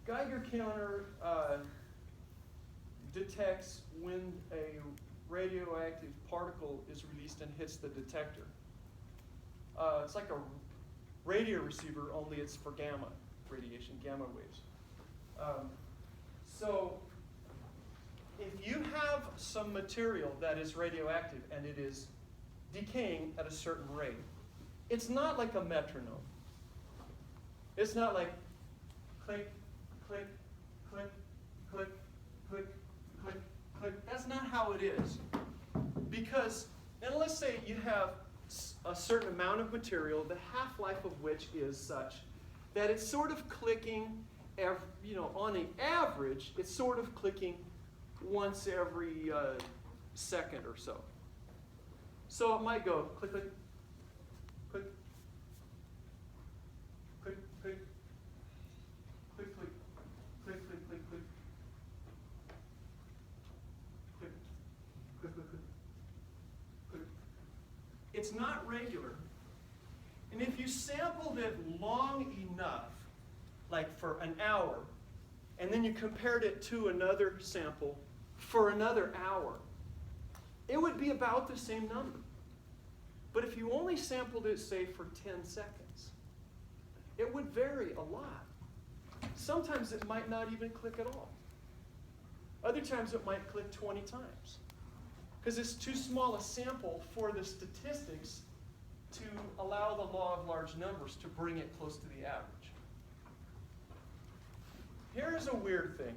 Geiger counter detects when a radioactive particle is released and hits the detector. It's like a radio receiver, only it's for gamma radiation, gamma waves. So if you have some material that is radioactive and it is decaying at a certain rate, it's not like a metronome. It's not like click, click, click, click, click, click, click. That's not how it is. Because, and let's say you have a certain amount of material, the half-life of which is such that it's sort of clicking, you know, on the average, it's sort of clicking once every second or so. So it might go click, click, click, click, click, click, click, click, click, click, click, click, click, click, click, click. It's not regular. And if you sampled it long enough, like for an hour, and then you compared it to another sample for another hour, it would be about the same number. But if you only sampled it, say, for 10 seconds, it would vary a lot. Sometimes it might not even click at all. Other times it might click 20 times. Because it's too small a sample for the statistics to allow the law of large numbers to bring it close to the average. Here's a weird thing.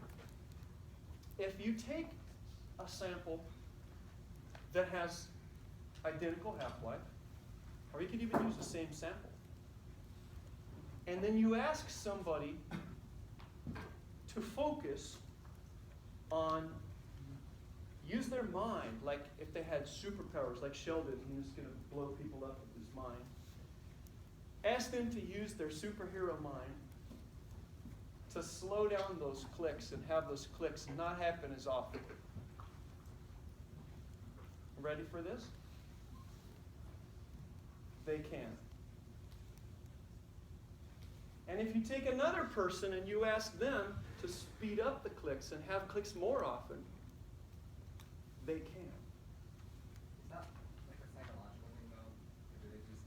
If you take a sample that has identical half-life, or you could even use the same sample, and then you ask somebody to focus on, use their mind, like if they had superpowers, like Sheldon, he was going to blow people up with his mind. Ask them to use their superhero mind to slow down those clicks and have those clicks not happen as often. Ready for this? They can. And if you take another person and you ask them to speed up the clicks and have clicks more often, they can.
Is that like a psychological thing though? Or do they just,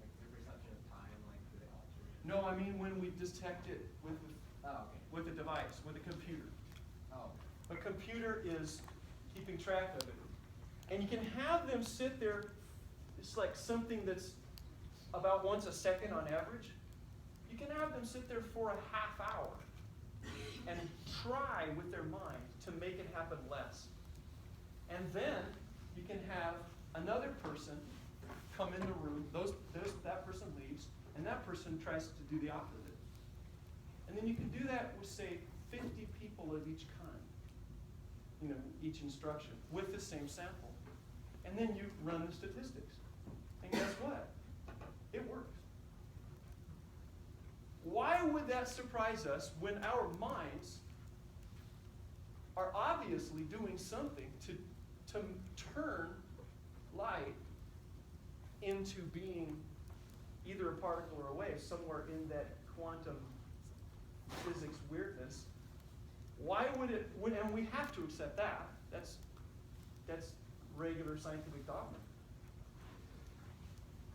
like their perception of time, like do they alter it?
No, I mean when we detect it with the,
Oh, okay.
with the device, with the computer.
Oh.
A computer is keeping track of it. And you can have them sit there, it's like something that's about once a second on average. You can have them sit there for a half hour and try with their mind to make it happen less. And then you can have another person come in the room, that person leaves, and that person tries to do the opposite. And then you can do that with, say, 50 people of each kind, you know, each instruction, with the same sample. And then you run the statistics. And guess what? It works. Why would that surprise us when our minds are obviously doing something to turn light into being either a particle or a wave, somewhere in that quantum physics weirdness? Why would it, and we have to accept that. That's regular scientific dogma.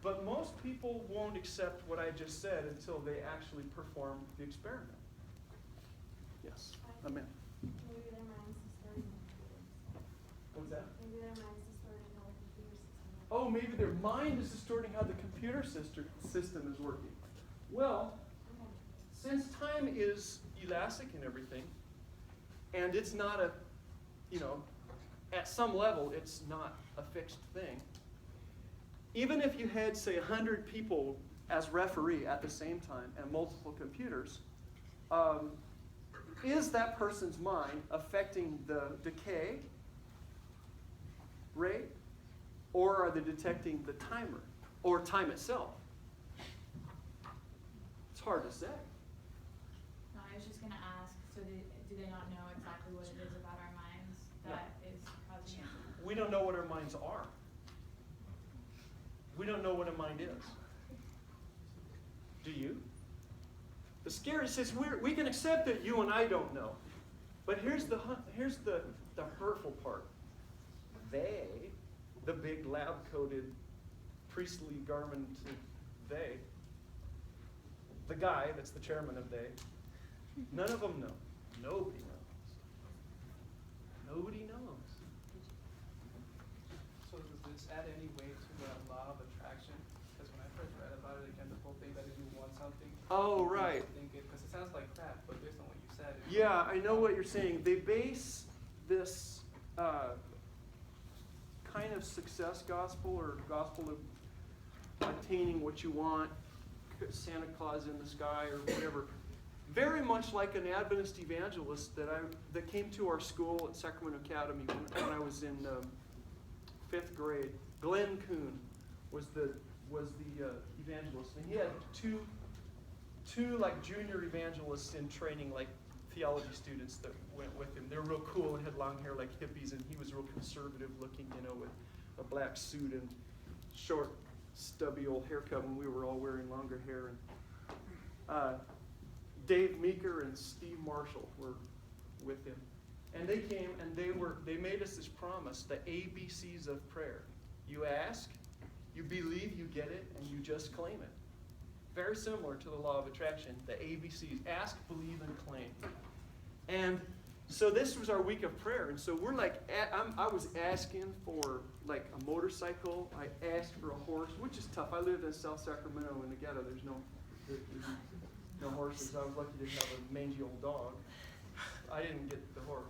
But most people won't accept what I just said until they actually perform the experiment. Yes, amen.
Maybe their minds distorted in computers.
What's that?
Maybe their minds distorted how the computer system works.
Oh, maybe their mind is distorting how the computer system is working. Well, since time is elastic and everything, and it's not a, at some level, it's not a fixed thing. Even if you had, say, 100 people as referee at the same time and multiple computers, is that person's mind affecting the decay rate, or are they detecting the timer or time itself? It's hard to say.
No, I was just gonna ask, so do they not know exactly what it is about our minds that is causing it?
We don't know what our minds are. We don't know what a mind is. Do you? The scary says we can accept that you and I don't know. But here's the hurtful part. They, the big lab-coated, priestly garmented they, the guy that's the chairman of they, none of them know. Nobody knows. Nobody knows.
So does this add any weight to the law of attraction? Because when I first read about it, again, the whole thing that if you want something,
Oh, right.
because it sounds like crap, but based on what you said.
Yeah, I know what you're saying. They base this kind of success gospel or gospel of attaining what you want, Santa Claus in the sky or whatever, very much like an Adventist evangelist that came to our school at Sacramento Academy when I was in 5th grade. Glenn Kuhn was the evangelist, and he had two like junior evangelists in training, like theology students that went with him. They were real cool and had long hair like hippies, and he was real conservative looking, with a black suit and short, stubby old haircut when we were all wearing longer hair. And Dave Meeker and Steve Marshall were with him. And they came and they made us this promise, the ABCs of prayer. You ask, you believe, you get it, and you just claim it. Very similar to the law of attraction, the ABCs, ask, believe, and claim. And so this was our week of prayer. And so we're like, I was asking for like a motorcycle. I asked for a horse, which is tough. I lived in South Sacramento in the ghetto. There's no horses. I was lucky to have a mangy old dog. I didn't get the horse.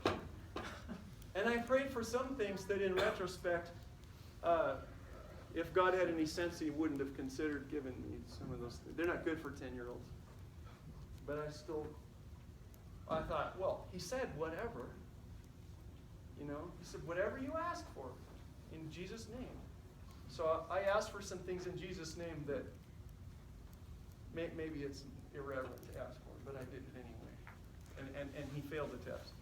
And I prayed for some things that in retrospect, if God had any sense, he wouldn't have considered giving me some of those things. They're not good for 10-year-olds. But I thought, well, he said whatever. He said whatever you ask for in Jesus' name. So I asked for some things in Jesus' name that maybe it's irreverent to ask for, but I did it anyway. And he failed the test.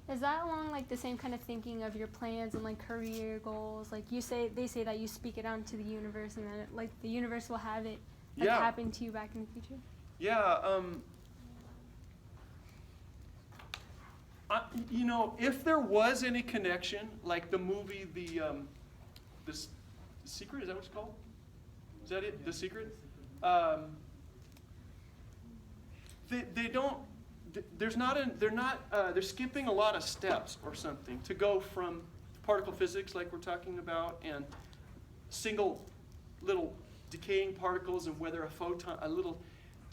Is that along like the same kind of thinking of your plans and like career goals? Like they say that you speak it out into the universe, and then like the universe will have it happen to you back in the future.
Yeah. If there was any connection, like the movie, The Secret, is that what it's called? Is that it? The Secret? They don't. They're skipping a lot of steps or something to go from particle physics like we're talking about and single little decaying particles and whether a photon,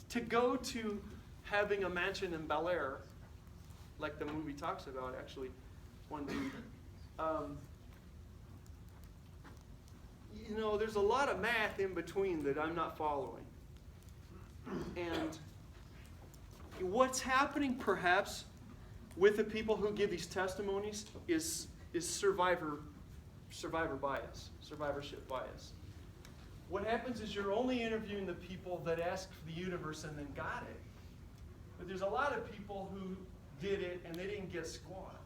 to go to having a mansion in Bel Air, like the movie talks about actually, one dude. There's a lot of math in between that I'm not following. And what's happening perhaps with the people who give these testimonies is survivorship bias. What happens is you're only interviewing the people that asked for the universe and then got it. But there's a lot of people who did it and they didn't get squat.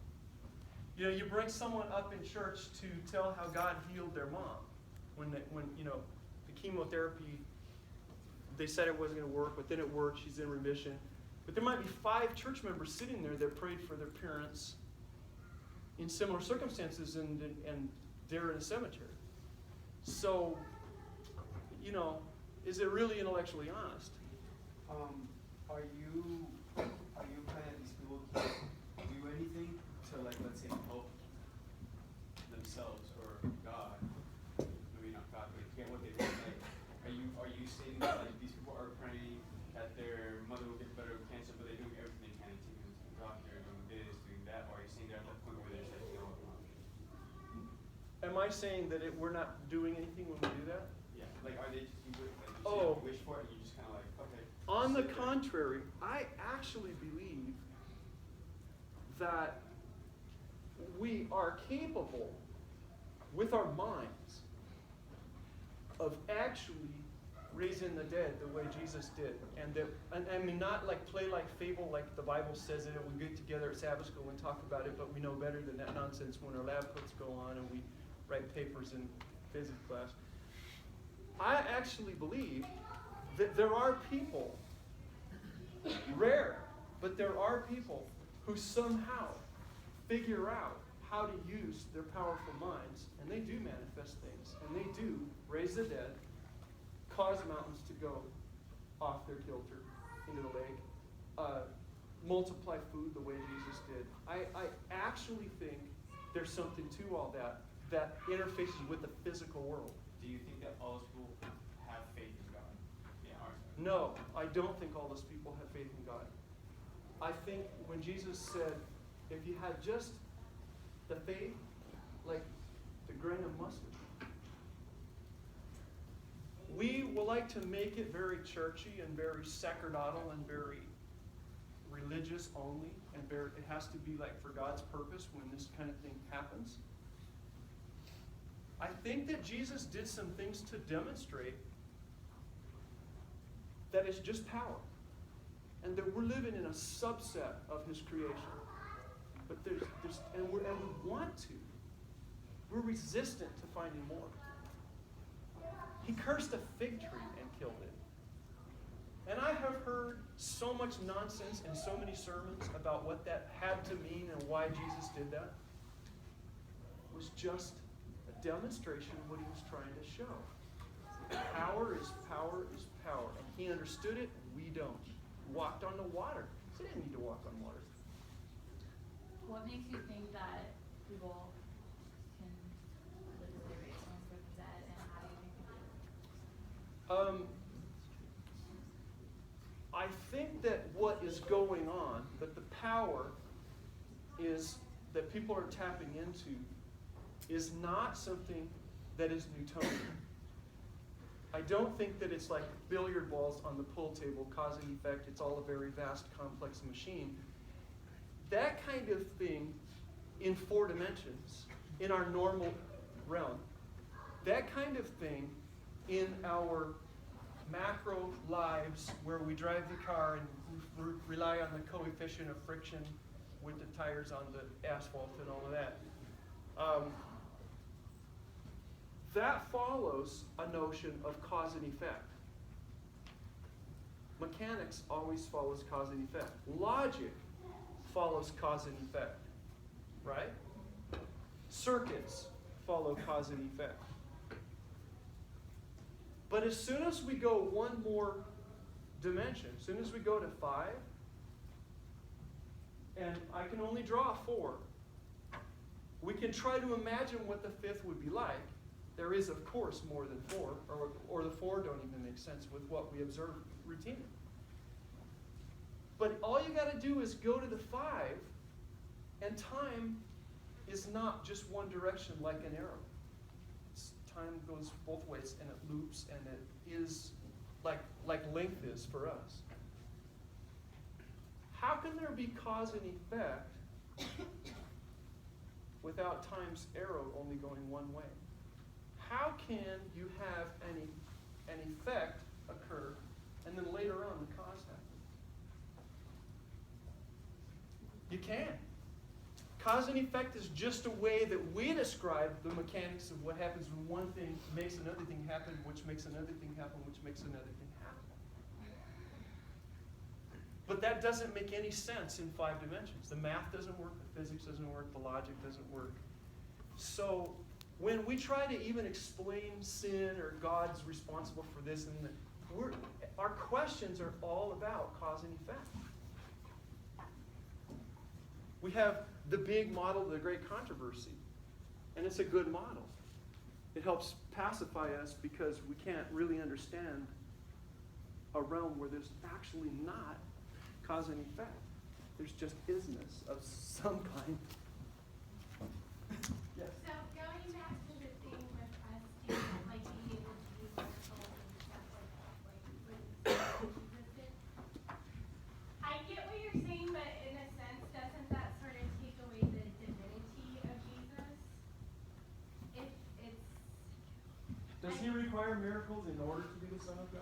You bring someone up in church to tell how God healed their mom when the chemotherapy, they said it wasn't going to work, but then it worked. She's in remission. But there might be 5 church members sitting there that prayed for their parents in similar circumstances, and they're in a cemetery. So, is it really intellectually honest?
Are you kind of these people can't do anything to, like, let's say, help themselves or God? Maybe not God, but get what they want. Like, are you stating that like these people are praying that their mother
Am I saying that we're not doing anything when we do that?
Yeah, like are they just you like you
Oh.
say you wish for it and you just kind of like okay.
On the
sit there.
contrary, I actually believe that we are capable with our minds of actually raising the dead the way Jesus did. And I mean, not like play like fable like the Bible says it, and we get together at Sabbath school and talk about it, but we know better than that nonsense when our lab coats go on and we write papers in physics class. I actually believe that there are people, rare, but there are people who somehow figure out how to use their powerful minds, and they do manifest things, and they do raise the dead, cause mountains to go off their kilter into the lake, multiply food the way Jesus did. I actually think there's something to all that interfaces with the physical world.
Do you think that all those people have faith in God? Yeah,
No, I don't think all those people have faith in God. I think when Jesus said, if you had just the faith, like the grain of mustard, we will like to make it very churchy and very sacerdotal and very religious only, and it has to be like for God's purpose when this kind of thing happens. I think that Jesus did some things to demonstrate that it's just power, and that we're living in a subset of His creation. But and we want to. We're resistant to finding more. He cursed a fig tree and killed it. And I have heard so much nonsense in so many sermons about what that had to mean and why Jesus did that. It was just a demonstration of what He was trying to show. Power is power is power. And He understood it, and we don't. He walked on the water. He didn't need to walk on water.
What makes you think that people can literally raise someone from the dead, and how do you think they do it?
I think that what is going on, that the power is that people are tapping into, is not something that is Newtonian. I don't think that it's like billiard balls on the pool table, cause and effect. It's all a very vast, complex machine. That kind of thing in 4 dimensions, in our normal realm, that kind of thing in our macro lives where we drive the car and rely on the coefficient of friction with the tires on the asphalt and all of that. That follows a notion of cause and effect. Mechanics always follows cause and effect. Logic follows cause and effect, right? Circuits follow cause and effect. But as soon as we go one more dimension, as soon as we go to 5, and I can only draw 4, we can try to imagine what the 5th would be like. There is, of course, more than 4, or the 4 don't even make sense with what we observe routinely. But all you got to do is go to the 5, and time is not just one direction like an arrow. Time goes both ways, and it loops, and it is like length is for us. How can there be cause and effect without time's arrow only going one way? How can you have an effect occur, and then later on the cause happen? You can. Cause and effect is just a way that we describe the mechanics of what happens when one thing makes another thing happen, which makes another thing happen, which makes another thing happen. But that doesn't make any sense in 5 dimensions. The math doesn't work, the physics doesn't work, the logic doesn't work. So when we try to even explain sin or God's responsible for this and that, our questions are all about cause and effect. We have the big model of the great controversy, and it's a good model. It helps pacify us because we can't really understand a realm where there's actually not cause and effect. There's just isness of some kind. Yes?
So going back to
miracles in order to be the Son of God?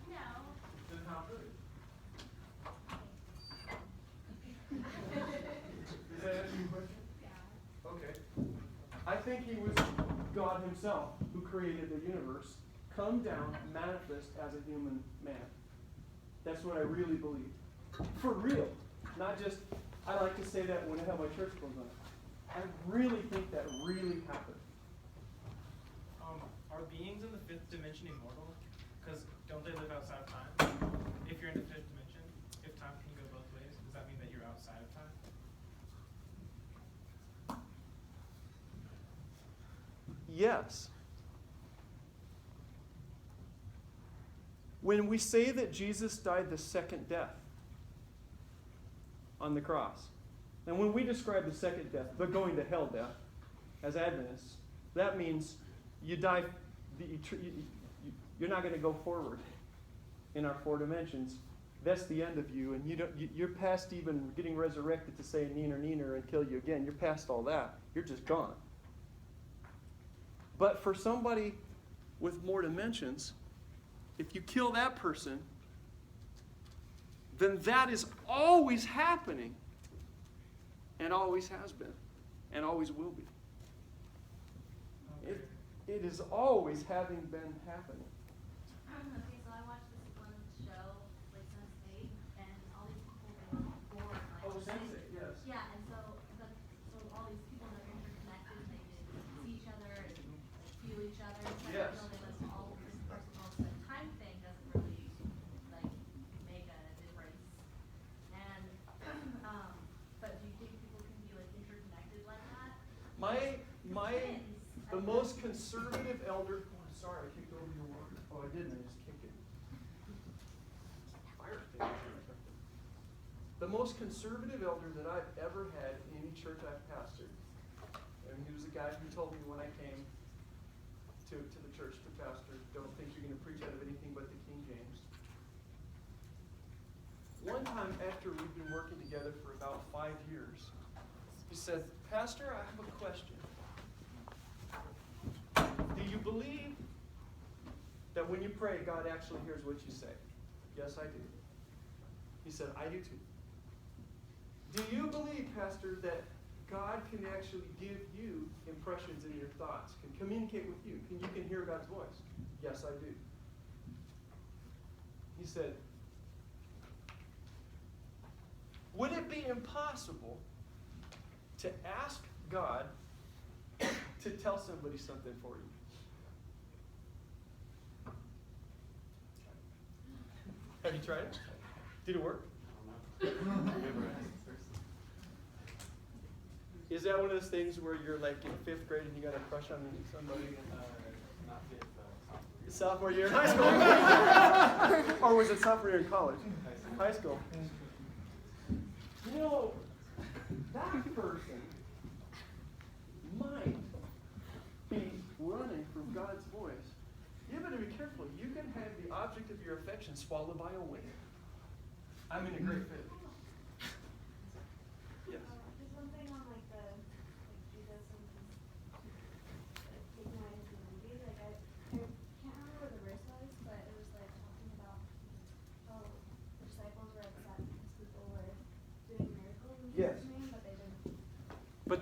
No.
Then how could it? Does that answer your question?
Yeah.
Okay. I think he was God himself who created the universe, come down, manifest as a human man. That's what I really believe. For real. Not just, I like to say that when I have my church clothes on. I really think that really happened.
Are beings in the fifth dimension immortal? Because don't they live outside of time? If you're in the fifth dimension, if time can go both ways, does that mean that you're outside of time?
Yes. When we say that Jesus died the second death on the cross, and when we describe the second death, the going to hell death, as Adventists, that means you die, you're not going to go forward in our four dimensions. That's the end of you, and you're past even getting resurrected to say neener, neener, and kill you again. You're past all that. You're just gone. But for somebody with more dimensions, if you kill that person, then that is always happening, and always has been, and always will be.
Okay.
It is always having been happening.
Okay, so I watched this one show, like Sense8, and all these people, they were born, like.
Oh, Sense8, yes.
Yeah, and so all these people that are interconnected, they can see each other and like, feel each other. It's like,
Yes.
you know, they must all, this person also, the time thing doesn't really, like, make a difference. And, but do you think people can be, like, interconnected like that?
The most conservative elder. Oh, I'm sorry, I kicked over your water. Oh, I didn't. I just kicked it. Fire extinguisher. The most conservative elder that I've ever had in any church I've pastored, and he was a guy who told me when I came to the church to pastor, don't think you're going to preach out of anything but the King James. One time after we'd been working together for about 5 years, he said, Pastor, I have a question. Do you believe that when you pray, God actually hears what you say? Yes, I do. He said, I do too. Do you believe, Pastor, that God can actually give you impressions in your thoughts, can communicate with you? You can hear God's voice? Yes, I do. He said, would it be impossible to ask God to tell somebody something for you? Have you tried it? Did it work? Is that one of those things where you're like in 5th grade and you got a crush on somebody?
Not fifth,
Sophomore year in high school? Or was it sophomore year in college? High school. You know, that person might be running from God's voice. You better be careful. You can have the object of your affection swallowed by a whale. I'm in a great fit. Yes.
There's one thing on like Jesus and taking away his divinity. Like I can't remember what the verse was, but it was like talking about how the disciples were upset because people were doing miracles in
Yes.
Jesus' name, but they didn't.
But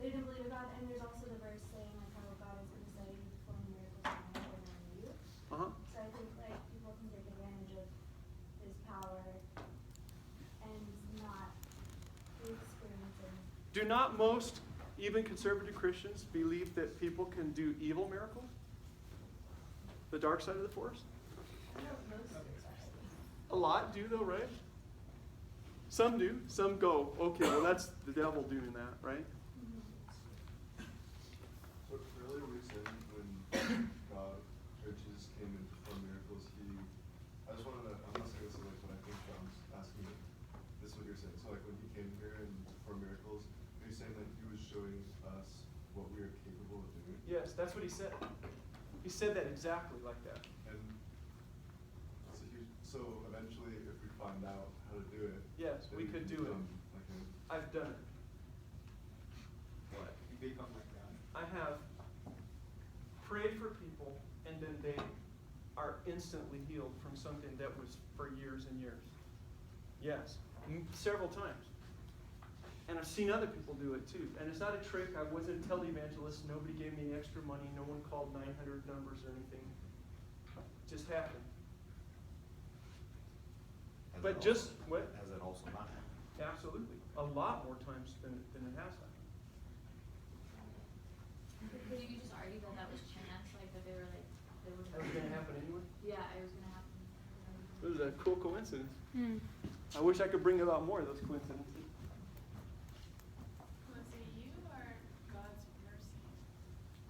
They didn't believe in God. And there's also the verse saying like how God is going to say He's performing miracles in my life and on you. So I think like people can take advantage of His power and not be experiencing.
do not most, even conservative Christians, believe that people can do evil miracles? The dark side of the force? A lot do though, right? Some do. Some go, okay, well that's the devil doing that, right?
So earlier we said when God, churches came and performed miracles, I just wanted to, I'm not saying this is like what I think John's asking me. This is what you're saying. So like when he came here and performed miracles, are you saying that he was showing us what we are capable of doing?
Yes, that's what he said. He said that exactly like that.
And so eventually if we find out how to do it,
Yes,
then
we could do it.
become like him.
I've done it.
What? You become like God?
I have prayed for people and then they are instantly healed from something that was for years and years. Yes, several times. And I've seen other people do it too. And it's not a trick. I wasn't a televangelist. Nobody gave me any extra money. No one called 900 numbers or anything. It just happened. But just, what?
Has it also not happened?
Absolutely. A lot more times than it has happened.
Could you just argue that that was chance, like that they were like, they were.
That was going to happen anyway?
Yeah, it was gonna happen.
It was a cool coincidence. I wish I could bring about more of those coincidences.
Let's say you are God's mercy,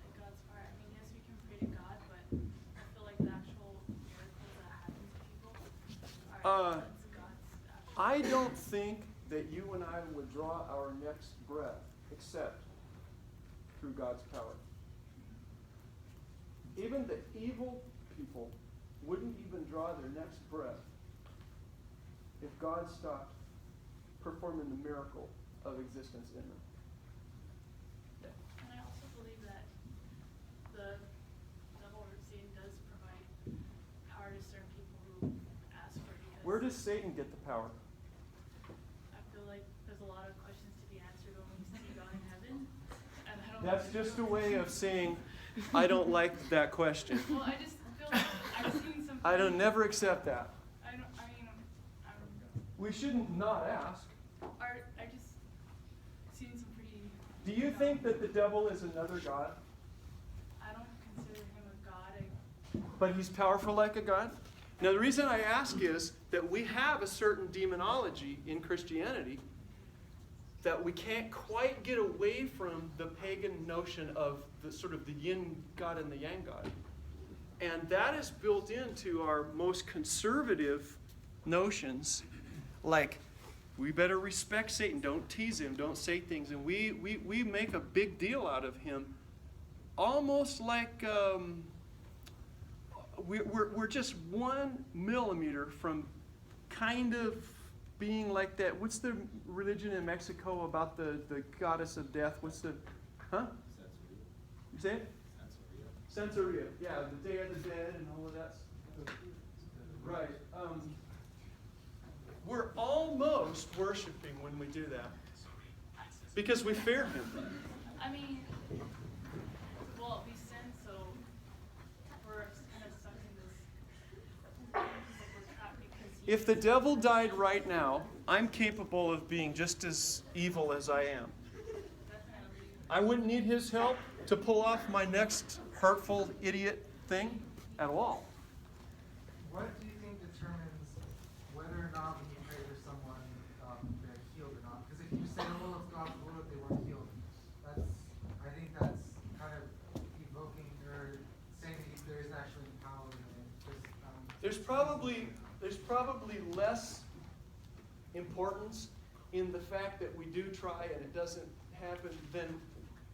like God's heart. I mean, yes, we can pray to God, but I feel like the actual miracles that happen to people are that's God's actual.
I don't think that you and I would draw our next breath except through God's power. Even the evil people wouldn't even draw their next breath if God stopped performing the miracle of existence in them.
And I also believe that the devil or Satan does provide power to certain people who ask for it. Because
Where does Satan get the power?
I feel like there's a lot of questions to be answered when we see God in heaven. And I don't
That's just a way of saying, I don't like that question.
Well, I just feel like I've seen some.
I don't never accept that.
I don't.
We shouldn't not ask.
I just seen some pretty.
Do you think that the devil is another god?
I don't consider him a god.
But he's powerful like a god? Now the reason I ask is that we have a certain demonology in Christianity that we can't quite get away from the pagan notion of the sort of the yin god and the yang god. And that is built into our most conservative notions, like we better respect Satan, don't tease him, don't say things, and we make a big deal out of him, almost like we're just 1 millimeter from kind of being like that. What's the religion in Mexico about the goddess of death? What's the, huh? You say it? Santeria. Yeah, the Day of the Dead and all of that stuff. Right. We're almost worshiping when we do that because we fear him.
I mean, well, we sin, so we're kind of stuck in this. Like we're trapped because.
If the devil died right now, I'm capable of being just as evil as I am. I wouldn't need his help to pull off my next hurtful idiot thing at all.
What do you think determines whether or not when you pray for someone they're healed or not? Because if you say, well, it's God's will if they weren't healed, I think that's kind of evoking or saying that there is actually power in it.
There's probably less importance in the fact that we do try and it doesn't happen than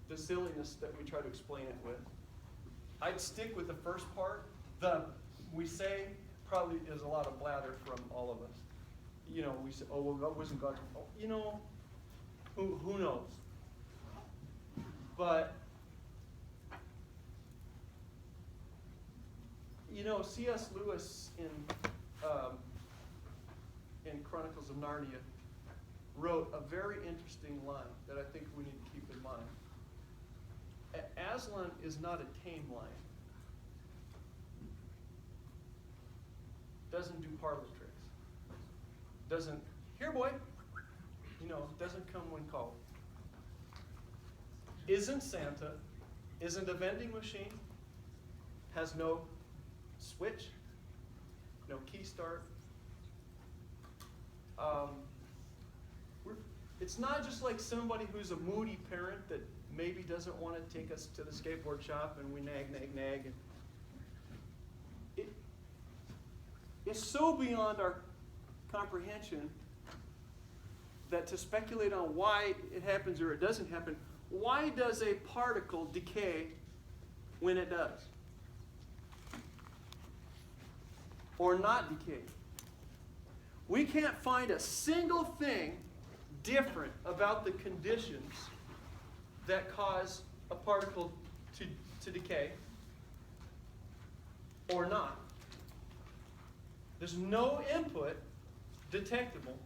the silliness that we try to explain it with. I'd stick with the first part. We say probably is a lot of blather from all of us. You know, we say, oh, well, that wasn't God's. Oh, you know, who knows? But, you know, C.S. Lewis in Chronicles of Narnia wrote a very interesting line that I think we need to keep in mind. Aslan is not a tame lion. Doesn't do parlor tricks. Doesn't, here boy, doesn't come when called. Isn't Santa, isn't a vending machine, has no switch, no key start. It's not just like somebody who's a moody parent that maybe doesn't want to take us to the skateboard shop and we nag. It's so beyond our comprehension that to speculate on why it happens or it doesn't happen, why does a particle decay when it does? Or not decay? We can't find a single thing different about the conditions that cause a particle to decay or not. There's no input detectable.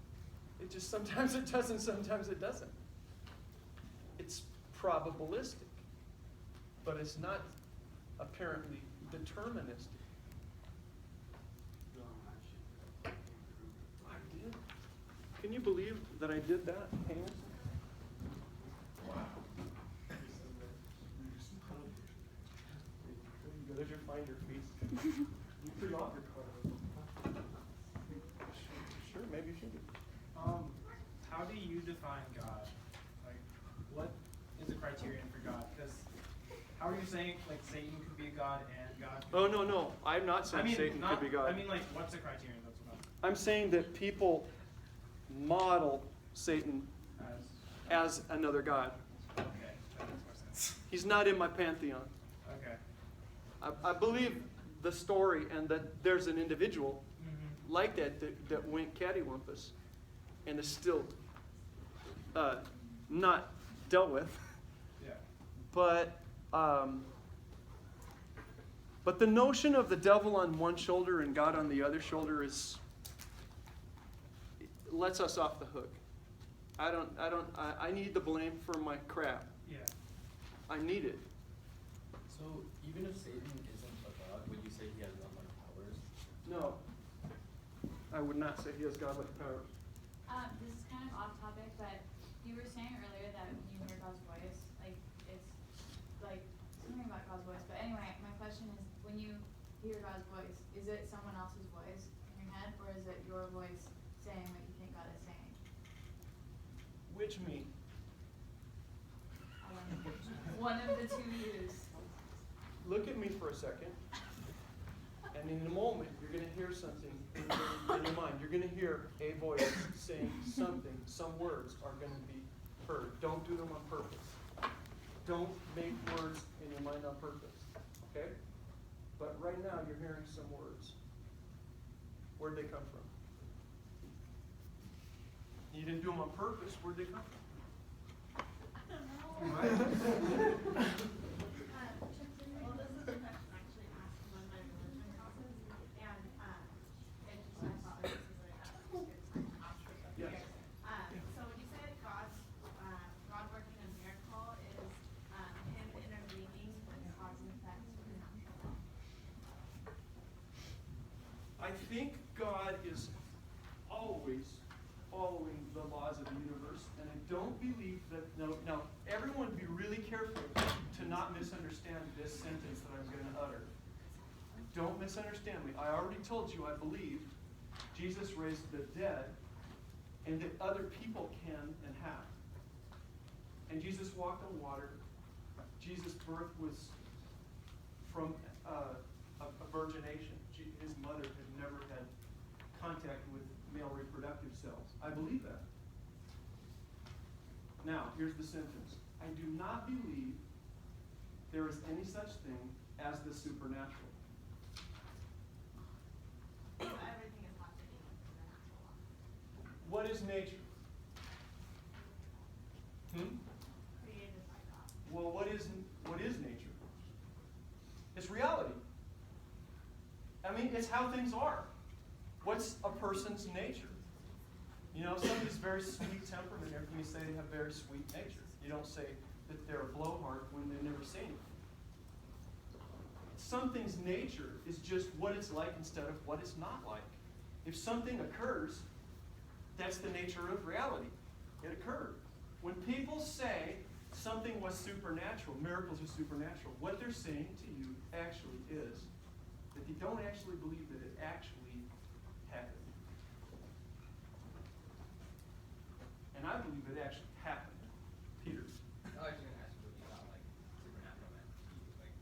It just sometimes it doesn't, sometimes it doesn't. It's probabilistic, but it's not apparently deterministic. I did. Can you believe that I did that, Hannes? Wow. There's your finder fee. You put it off your card. Sure, maybe you should.
How do you define God? Like, what is the criterion for God? Because how are you saying, like, Satan could be a God and God could
Oh, no. I'm not saying Satan could be God.
I mean, like, what's the criterion? That's what
I'm saying that people model Satan as another God.
okay, that makes more sense.
He's not in my pantheon.
Okay.
I believe the story and that there's an individual like that went cattywampus and is still not dealt with.
Yeah.
But the notion of the devil on one shoulder and God on the other shoulder lets us off the hook. I need the blame for my crap.
Yeah.
I need it.
So even if Satan isn't a god, would you say he has godlike powers?
No. I would not say he has godlike powers.
This is kind of off topic, but you were saying earlier that when you hear God's voice, like it's like something about God's voice. But anyway, my question is, when you hear God's voice, is it someone else's voice in your head, or is it your voice saying what you think God is saying?
Which me?
One of the two views.
Look at me for a second. And in a moment, you're going to hear something in your mind. You're going to hear a voice saying something. Some words are going to be heard. Don't do them on purpose. Don't make words in your mind on purpose. Okay? But right now, you're hearing some words. Where'd they come from? You didn't do them on purpose. Where'd they come from?
Well, this is a question actually asked in one of my religion classes, and it just I thought this was a good time to ask for some
Yes.
here. So when you say that God working a miracle is him intervening with cause and effect supernatural.
I think God is always following the laws of the universe, and I don't believe that. Now, everyone be really careful to not misunderstand this sentence that I'm going to utter. Don't misunderstand me. I already told you I believe Jesus raised the dead, and that other people can and have. And Jesus walked on water. Jesus' birth was from a virgination. His mother had never had contact with male reproductive cells. I believe that. Now, here's the sentence. I do not believe there is any such thing as the supernatural.
So everything is happening in the natural law.
What is nature?
Created by God.
Well, what is nature? It's reality. I mean, it's how things are. What's a person's nature? You know, somebody's very sweet temperament. Everything you say they have very sweet nature. You don't say that they're a blowhard when they never say anything. Something's nature is just what it's like instead of what it's not like. If something occurs, that's the nature of reality. It occurred. When people say something was supernatural, miracles are supernatural, what they're saying to you actually is that they don't actually believe that it actually happened. And I believe it actually happened. Peter.
I was going to ask you about like supernatural and like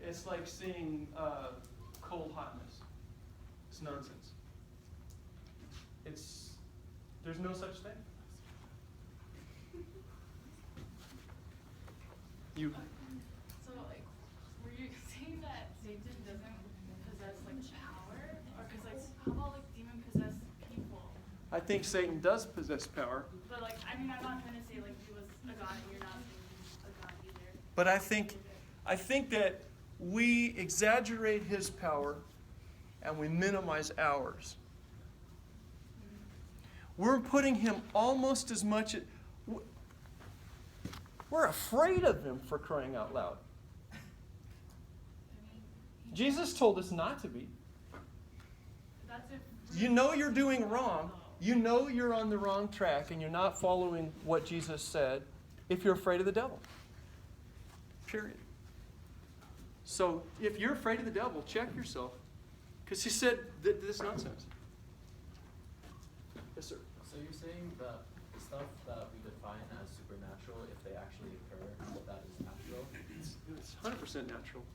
It's like seeing cold hotness. It's nonsense. There's no such thing. You.
So, like, were you saying that Satan doesn't possess, like, power? Or, because, like, how about, like, demon-possessed people?
I think Satan does possess power.
But, like, I mean, I'm not trying to say, like, he was a god and you're not saying he's a god either.
But I think that we exaggerate his power and we minimize ours. We're putting him almost as much. We're afraid of him, for crying out loud. Jesus told us not to be.
That's if
You know you're doing wrong. You know you're on the wrong track and you're not following what Jesus said if you're afraid of the devil. Period. So if you're afraid of the devil, check yourself. Because he said this nonsense. Yes, sir.
So you're saying that the stuff that we define as supernatural, if they actually occur, that is natural?
It's 100% natural.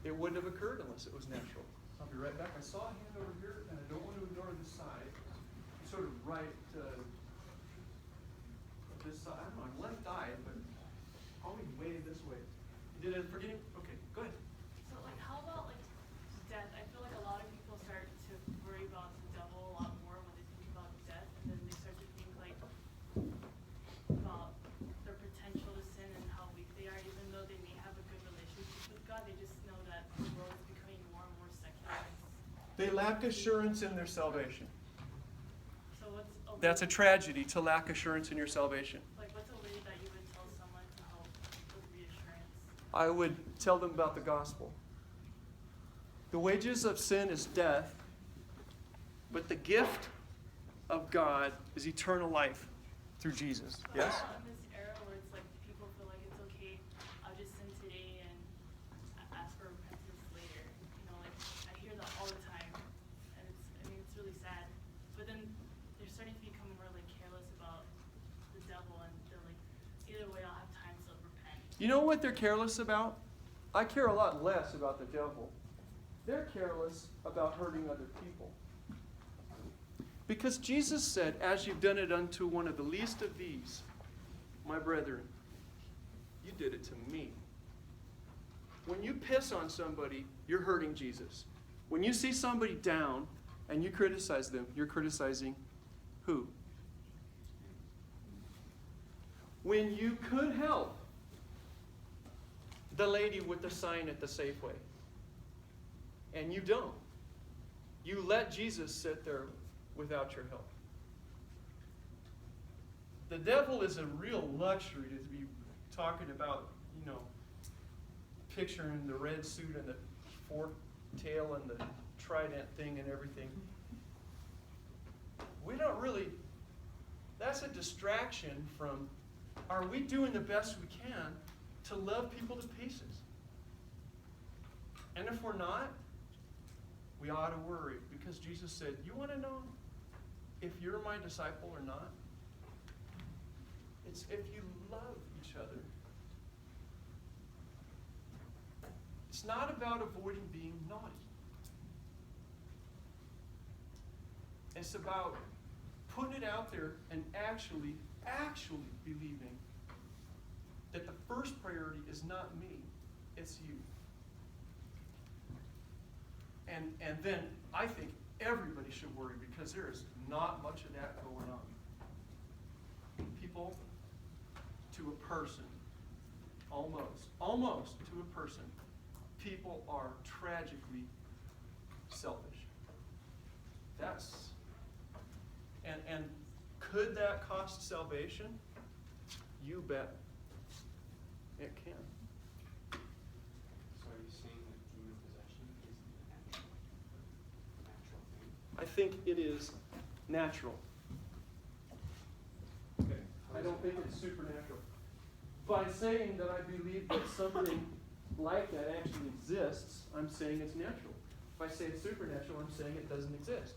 It wouldn't have occurred unless it was natural. I'll be right back. I saw a hand over here, and I don't want to ignore this side. It's sort of right this side. I don't know. I'm left-eyed, but I'll be way this way. Did I forget? Okay, go ahead.
So, like, how about, like, death? I feel like a lot of people start to worry about the devil a lot more when they think about death, and then they start to think, like, about their potential to sin and how weak they are, even though they may have a good relationship with God. They just know that the world is becoming more and more secularized.
They lack assurance in their salvation.
So what's a
That's a tragedy, to lack assurance in your salvation.
Like, what's a way that you would tell someone to help with reassurance?
I would tell them about the gospel. The wages of sin is death, but the gift of God is eternal life through Jesus.
But
Yes?
in this era where it's like people feel like it's okay, I'll just sin today and ask for repentance later. You know, like, I hear that all the time, and it's really sad. But then they're starting to become more like careless about the devil, and they're like, either way, I'll have time to repent.
You know what they're careless about? I care a lot less about the devil. They're careless about hurting other people. Because Jesus said, as you've done it unto one of the least of these, my brethren, you did it to me. When you piss on somebody, you're hurting Jesus. When you see somebody down and you criticize them, you're criticizing who? When you could help the lady with the sign at the Safeway, and you don't, you let Jesus sit there without your help. The devil is a real luxury to be talking about, picturing the red suit and the forked tail and the trident thing and everything. We don't really, that's a distraction from, are we doing the best we can to love people to pieces? And if we're not, we ought to worry, because Jesus said, you want to know if you're my disciple or not? It's if you love each other. It's not about avoiding being naughty. It's about putting it out there and actually believing that the first priority is not me, it's you. And then I think everybody should worry, because there is not much of that going on. People to a person, almost to a person, people are tragically selfish. And could that cost salvation? You bet. It can.
So are you saying that demon possession is a natural thing?
I think it is natural. Okay. I don't think it's supernatural. By saying that I believe that something like that actually exists, I'm saying it's natural. If I say it's supernatural, I'm saying it doesn't exist.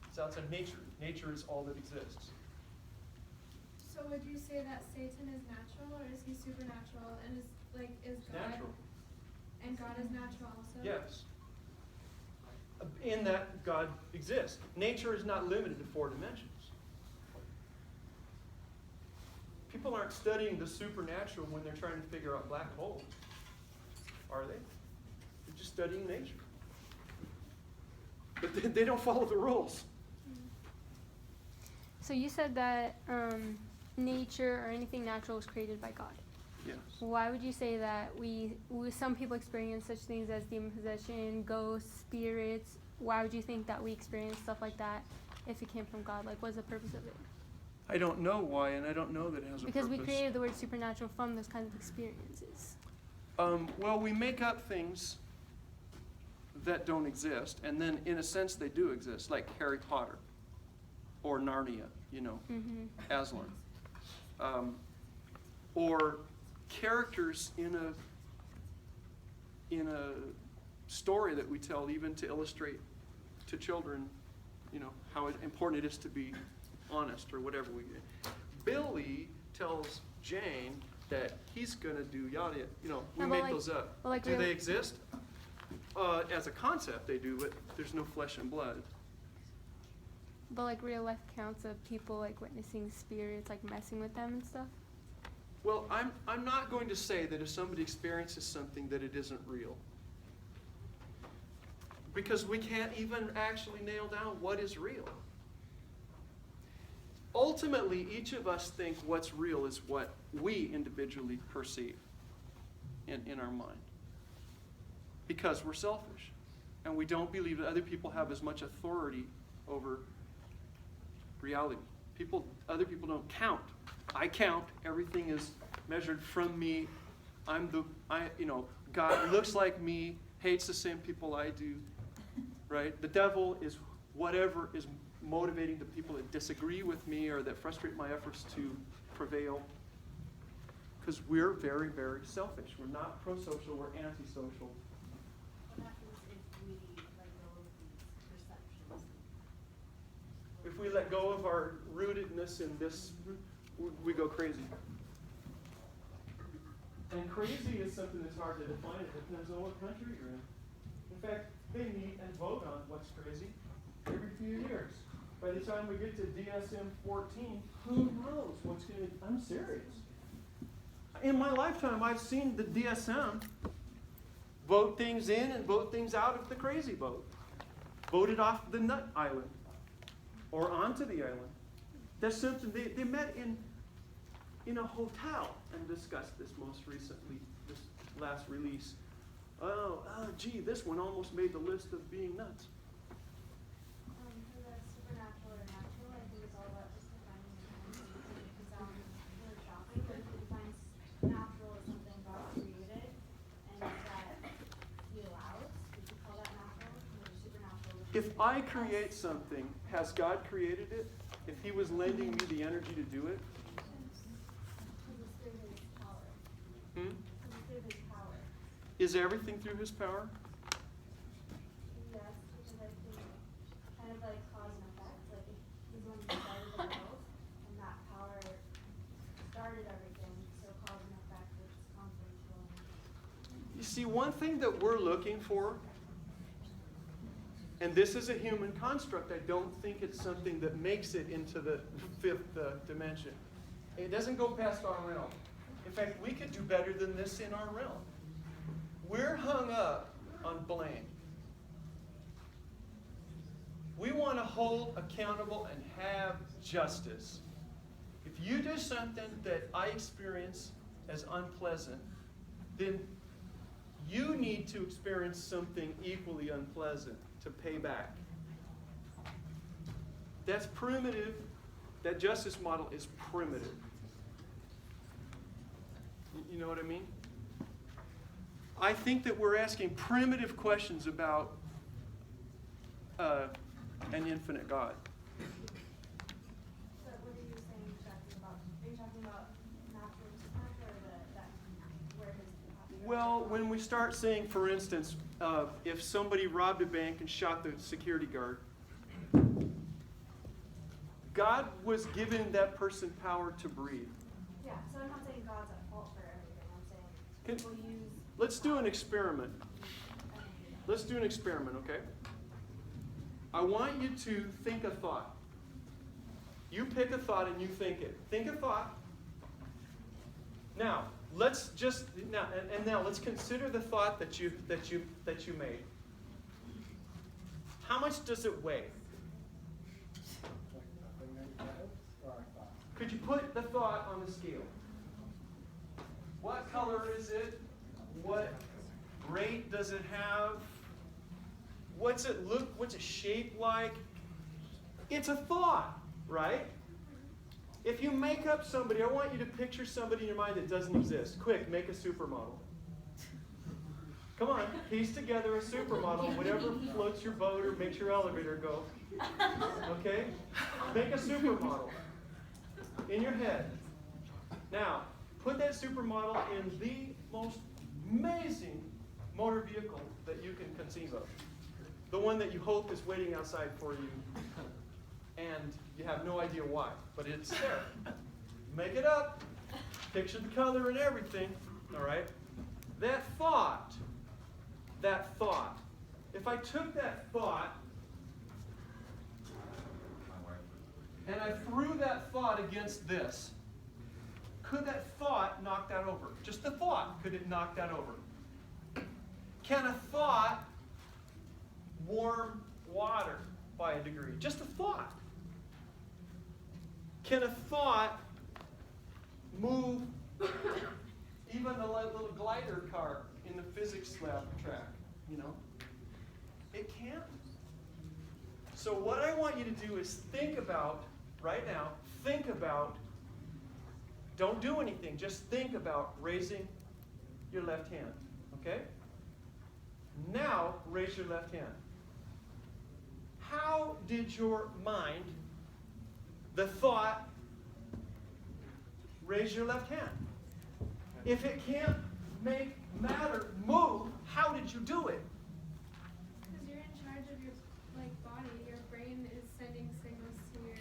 It's outside nature. Nature is all that exists.
So would you say that Satan is natural, or is he supernatural, and is God?
Natural.
And God is natural also?
Yes. In that God exists. Nature is not limited to 4 dimensions. People aren't studying the supernatural when they're trying to figure out black holes, are they? They're just studying nature. But they don't follow the rules.
So you said that nature or anything natural was created by God.
Yes.
Why would you say that some people experience such things as demon possession, ghosts, spirits? Why would you think that we experience stuff like that if it came from God? Like, what's the purpose of it?
I don't know why, and I don't know that it has a
Because
purpose.
we created the word supernatural from those kinds of experiences.
Well, we make up things that don't exist, and then in a sense they do exist, like Harry Potter or Narnia, Aslan. Or characters in a story that we tell even to illustrate to children, how important it is to be honest or whatever we do. Billy tells Jane that he's going to do yada, we make those up. Do they exist? As a concept they do, but there's no flesh and blood.
But like real life accounts of people like witnessing spirits, like messing with them and stuff?
Well, I'm not going to say that if somebody experiences something that it isn't real. Because we can't even actually nail down what is real. Ultimately, each of us think what's real is what we individually perceive in our mind. Because we're selfish. And we don't believe that other people have as much authority over reality. Other people don't count. I count. Everything is measured from me. God looks like me, hates the same people I do, right? The devil is whatever is motivating the people that disagree with me or that frustrate my efforts to prevail. Because we're very, very selfish. We're not pro-social, we're anti-social.
What happens if we let go of these perceptions?
If we let go of our rootedness in this, we go crazy. And crazy is something that's hard to define. It depends on what country you're in. In fact, they meet and vote on what's crazy every few years. By the time we get to DSM-14, who knows what's going to... I'm serious. In my lifetime, I've seen the DSM vote things in and vote things out of the crazy vote. Voted off the nut island or onto the island. That's something they met in a hotel and discussed this most recently, this last release. Gee, this one almost made the list of being nuts.
For the supernatural or natural, I think it's all about just defining the terms. It can sound really shocking, but if you define natural as something God created and that He allows, would you call that natural? Or supernatural?
If I create something, has God created it? If He was lending me the energy to do it?
Because it's through His power.
Hmm?
Because it's through His power.
Is everything through His power?
Yes, because I think kind of like cause and effect. Like if He's the one who started the world, and that power started everything, so cause and effect, which is constantly flowing.
You see, one thing that we're looking for, and this is a human construct, I don't think it's something that makes it into the fifth dimension. It doesn't go past our realm. In fact, we could do better than this in our realm. We're hung up on blame. We want to hold accountable and have justice. If you do something that I experience as unpleasant, then you need to experience something equally unpleasant to pay back. That's primitive. That justice model is primitive. You know what I mean? I think that we're asking primitive questions about an infinite God.
So what are you saying exactly about? Are you talking about natural supernatural or that where His
Well, when we start saying, for instance, if somebody robbed a bank and shot the security guard, God was giving that person power to breathe.
Yeah, so I'm not saying God's at fault for everything. I'm saying people use...
Let's do an experiment. Let's do an experiment, okay? I want you to think a thought. You pick a thought and you think it. Think a thought. Now, let's consider the thought that you made. How much does it weigh? Could you put the thought on the scale? What color is it? What rate does it have? What's it look? What's it shaped like? It's a thought, right? If you make up somebody, I want you to picture somebody in your mind that doesn't exist. Quick, make a supermodel. Come on, piece together a supermodel, whatever floats your boat or makes your elevator go. Okay? Make a supermodel in your head. Now, put that supermodel in the most amazing motor vehicle that you can conceive of. The one that you hope is waiting outside for you. And you have no idea why, but it's there. Make it up. Picture the color and everything. All right? That thought. If I took that thought and I threw that thought against this, could that thought knock that over? Just the thought, could it knock that over? Can a thought warm water by a degree? Just a thought. Can a thought move even a little glider car in the physics lab track? You know? It can't. So what I want you to do is think about, right now, don't do anything, just think about raising your left hand, okay? Now, raise your left hand. How did your mind, the thought, raise your left hand? If it can't make matter move, how did you do it?
Because you're in charge of your body. Your brain is sending signals to your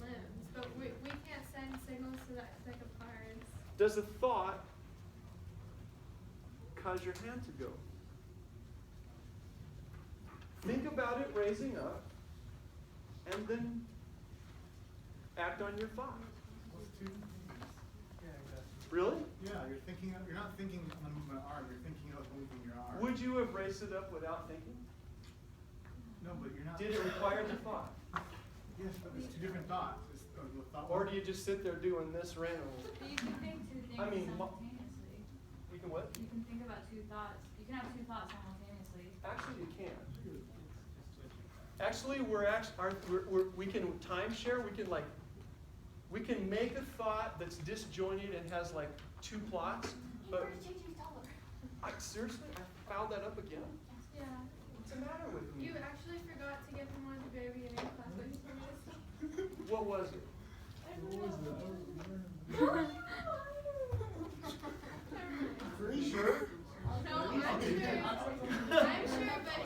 limbs, but we can't send signals to that second part.
Does a thought cause your hand to go? Think about it raising up, and then act on your thought. Really?
Yeah, you're not thinking on moving my arm, you're thinking of moving your arm.
Would you have raised it up without thinking?
No, but you're not.
Did it require the thought?
Yes, but it's two different thoughts.
Or do you just sit there doing this randomly?
But you can think two things simultaneously.
You can what?
You can think about two thoughts. You can have two thoughts simultaneously.
Actually, you can't. Actually, we can timeshare. We can make a thought that's disjointed and has two plots. But seriously, I fouled that up again.
Yeah.
What's the matter with me?
You actually forgot to get them on the very beginning of class, but you told me this.
What was it?
Pretty sure.
No, I'm sure. I'm sure, but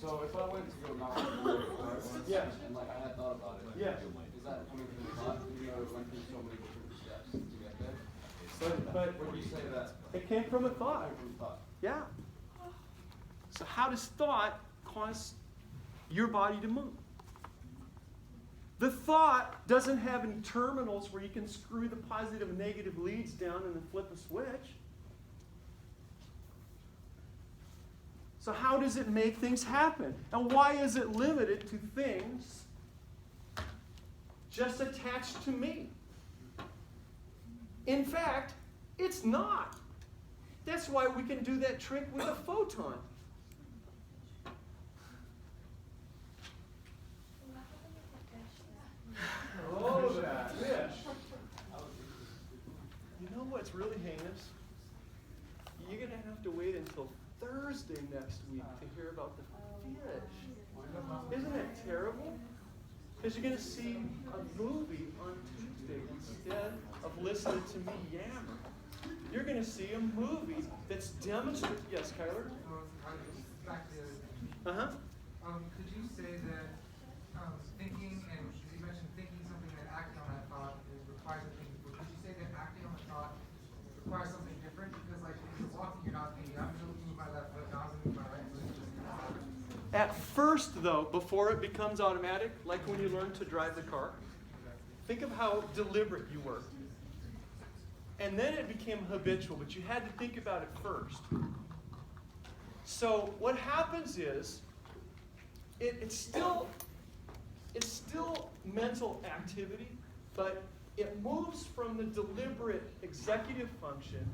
So if I went to go knock on the door,
yeah,
and I had thought about it,
yeah,
is that coming from the thought? You know, it went through so many different steps to get there.
but
When you say that,
it came from a thought.
from thought.
Yeah. So how does thought cause your body to move? The thought doesn't have any terminals where you can screw the positive and negative leads down and then flip a switch. So how does it make things happen? And why is it limited to things just attached to me? In fact, it's not. That's why we can do that trick with a photon. Oh, that fish. You know what's really heinous? You're going to have to wait until Thursday next week to hear about the fish. Isn't that terrible? Because you're going to see a movie on Tuesday instead of listening to me yammer. You're going to see a movie that's demonstrated. Yes, Kyler?
Back to the
Uh-huh.
Could you say that thinking, and you mentioned thinking something and acting on that thought requires a thinking. But could you say that acting on the thought requires something different? Because if you're walking, you're not thinking, I'm going to move my left foot, now I'm going to move my right foot.
At first, though, before it becomes automatic, like when you learn to drive the car, think of how deliberate you were. And then it became habitual, but you had to think about it first. So what happens is, it's still mental activity, but it moves from the deliberate executive function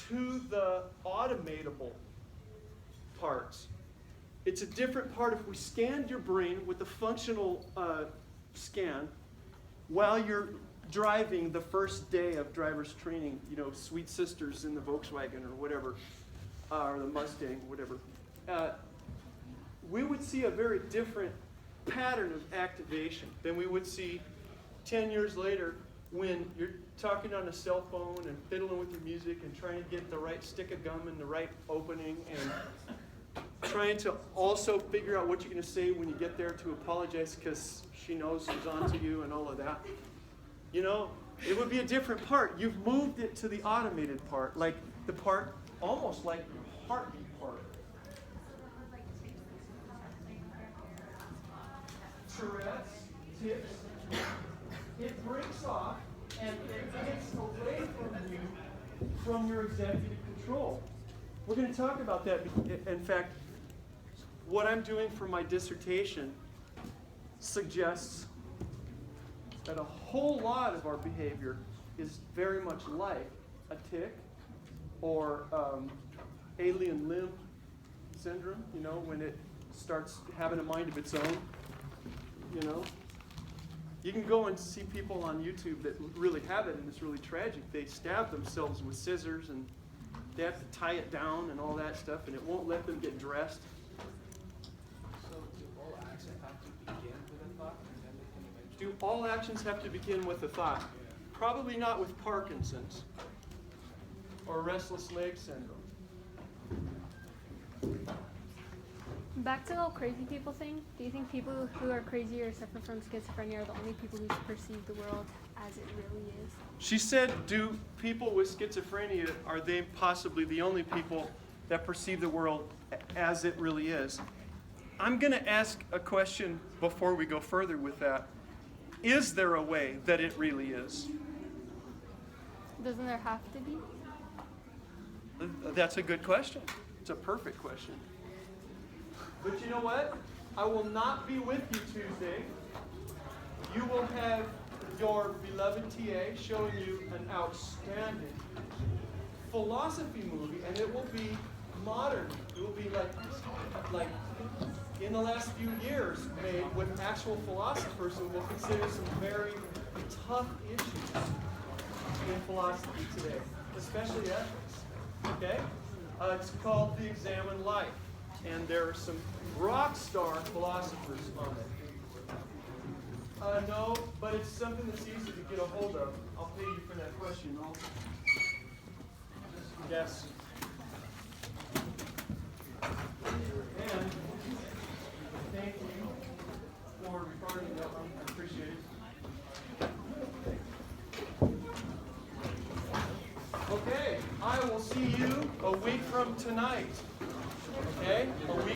to the automatable parts. It's a different part. If we scanned your brain with the functional scan while you're driving the first day of driver's training, you know, Sweet Sisters in the Volkswagen or whatever, or the Mustang, whatever, we would see a very different pattern of activation than we would see 10 years later when you're talking on a cell phone and fiddling with your music and trying to get the right stick of gum in the right opening and trying to also figure out what you're going to say when you get there to apologize because she knows who's on to you and all of that. You know, it would be a different part. You've moved it to the automated part, like the part, almost like your heartbeat part. Tourette's, tics, it breaks off and it gets away from you, from your executive control. We're going to talk about that. In fact, what I'm doing for my dissertation suggests that a whole lot of our behavior is very much like a tic or alien limb syndrome, you know, when it starts having a mind of its own, you know. You can go and see people on YouTube that really have it, and it's really tragic. They stab themselves with scissors, and they have to tie it down and all that stuff, and it won't let them get dressed.
So do all actions have to begin with a thought, and then they can eventually...
Do all actions have to begin with a thought? Probably not with Parkinson's or restless leg syndrome.
Back to the whole crazy people thing, do you think people who are crazy or suffer from schizophrenia are the only people who perceive the world as it really is?
She said, do people with schizophrenia, are they possibly the only people that perceive the world as it really is? I'm going to ask a question before we go further with that. Is there a way that it really is?
Doesn't there have to be?
That's a good question. It's a perfect question. But you know what? I will not be with you Tuesday. You will have your beloved TA showing you an outstanding philosophy movie, and it will be modern. It will be like in the last few years made with actual philosophers who will consider some very tough issues in philosophy today, especially ethics. Okay? It's called The Examined Life. And there are some rock star philosophers on it. No, but it's something that's easy to get a hold of. I'll pay you for that question also. Yes. And thank you for regarding that one. I appreciate it. Okay, I will see you a week from tonight. Okay? A week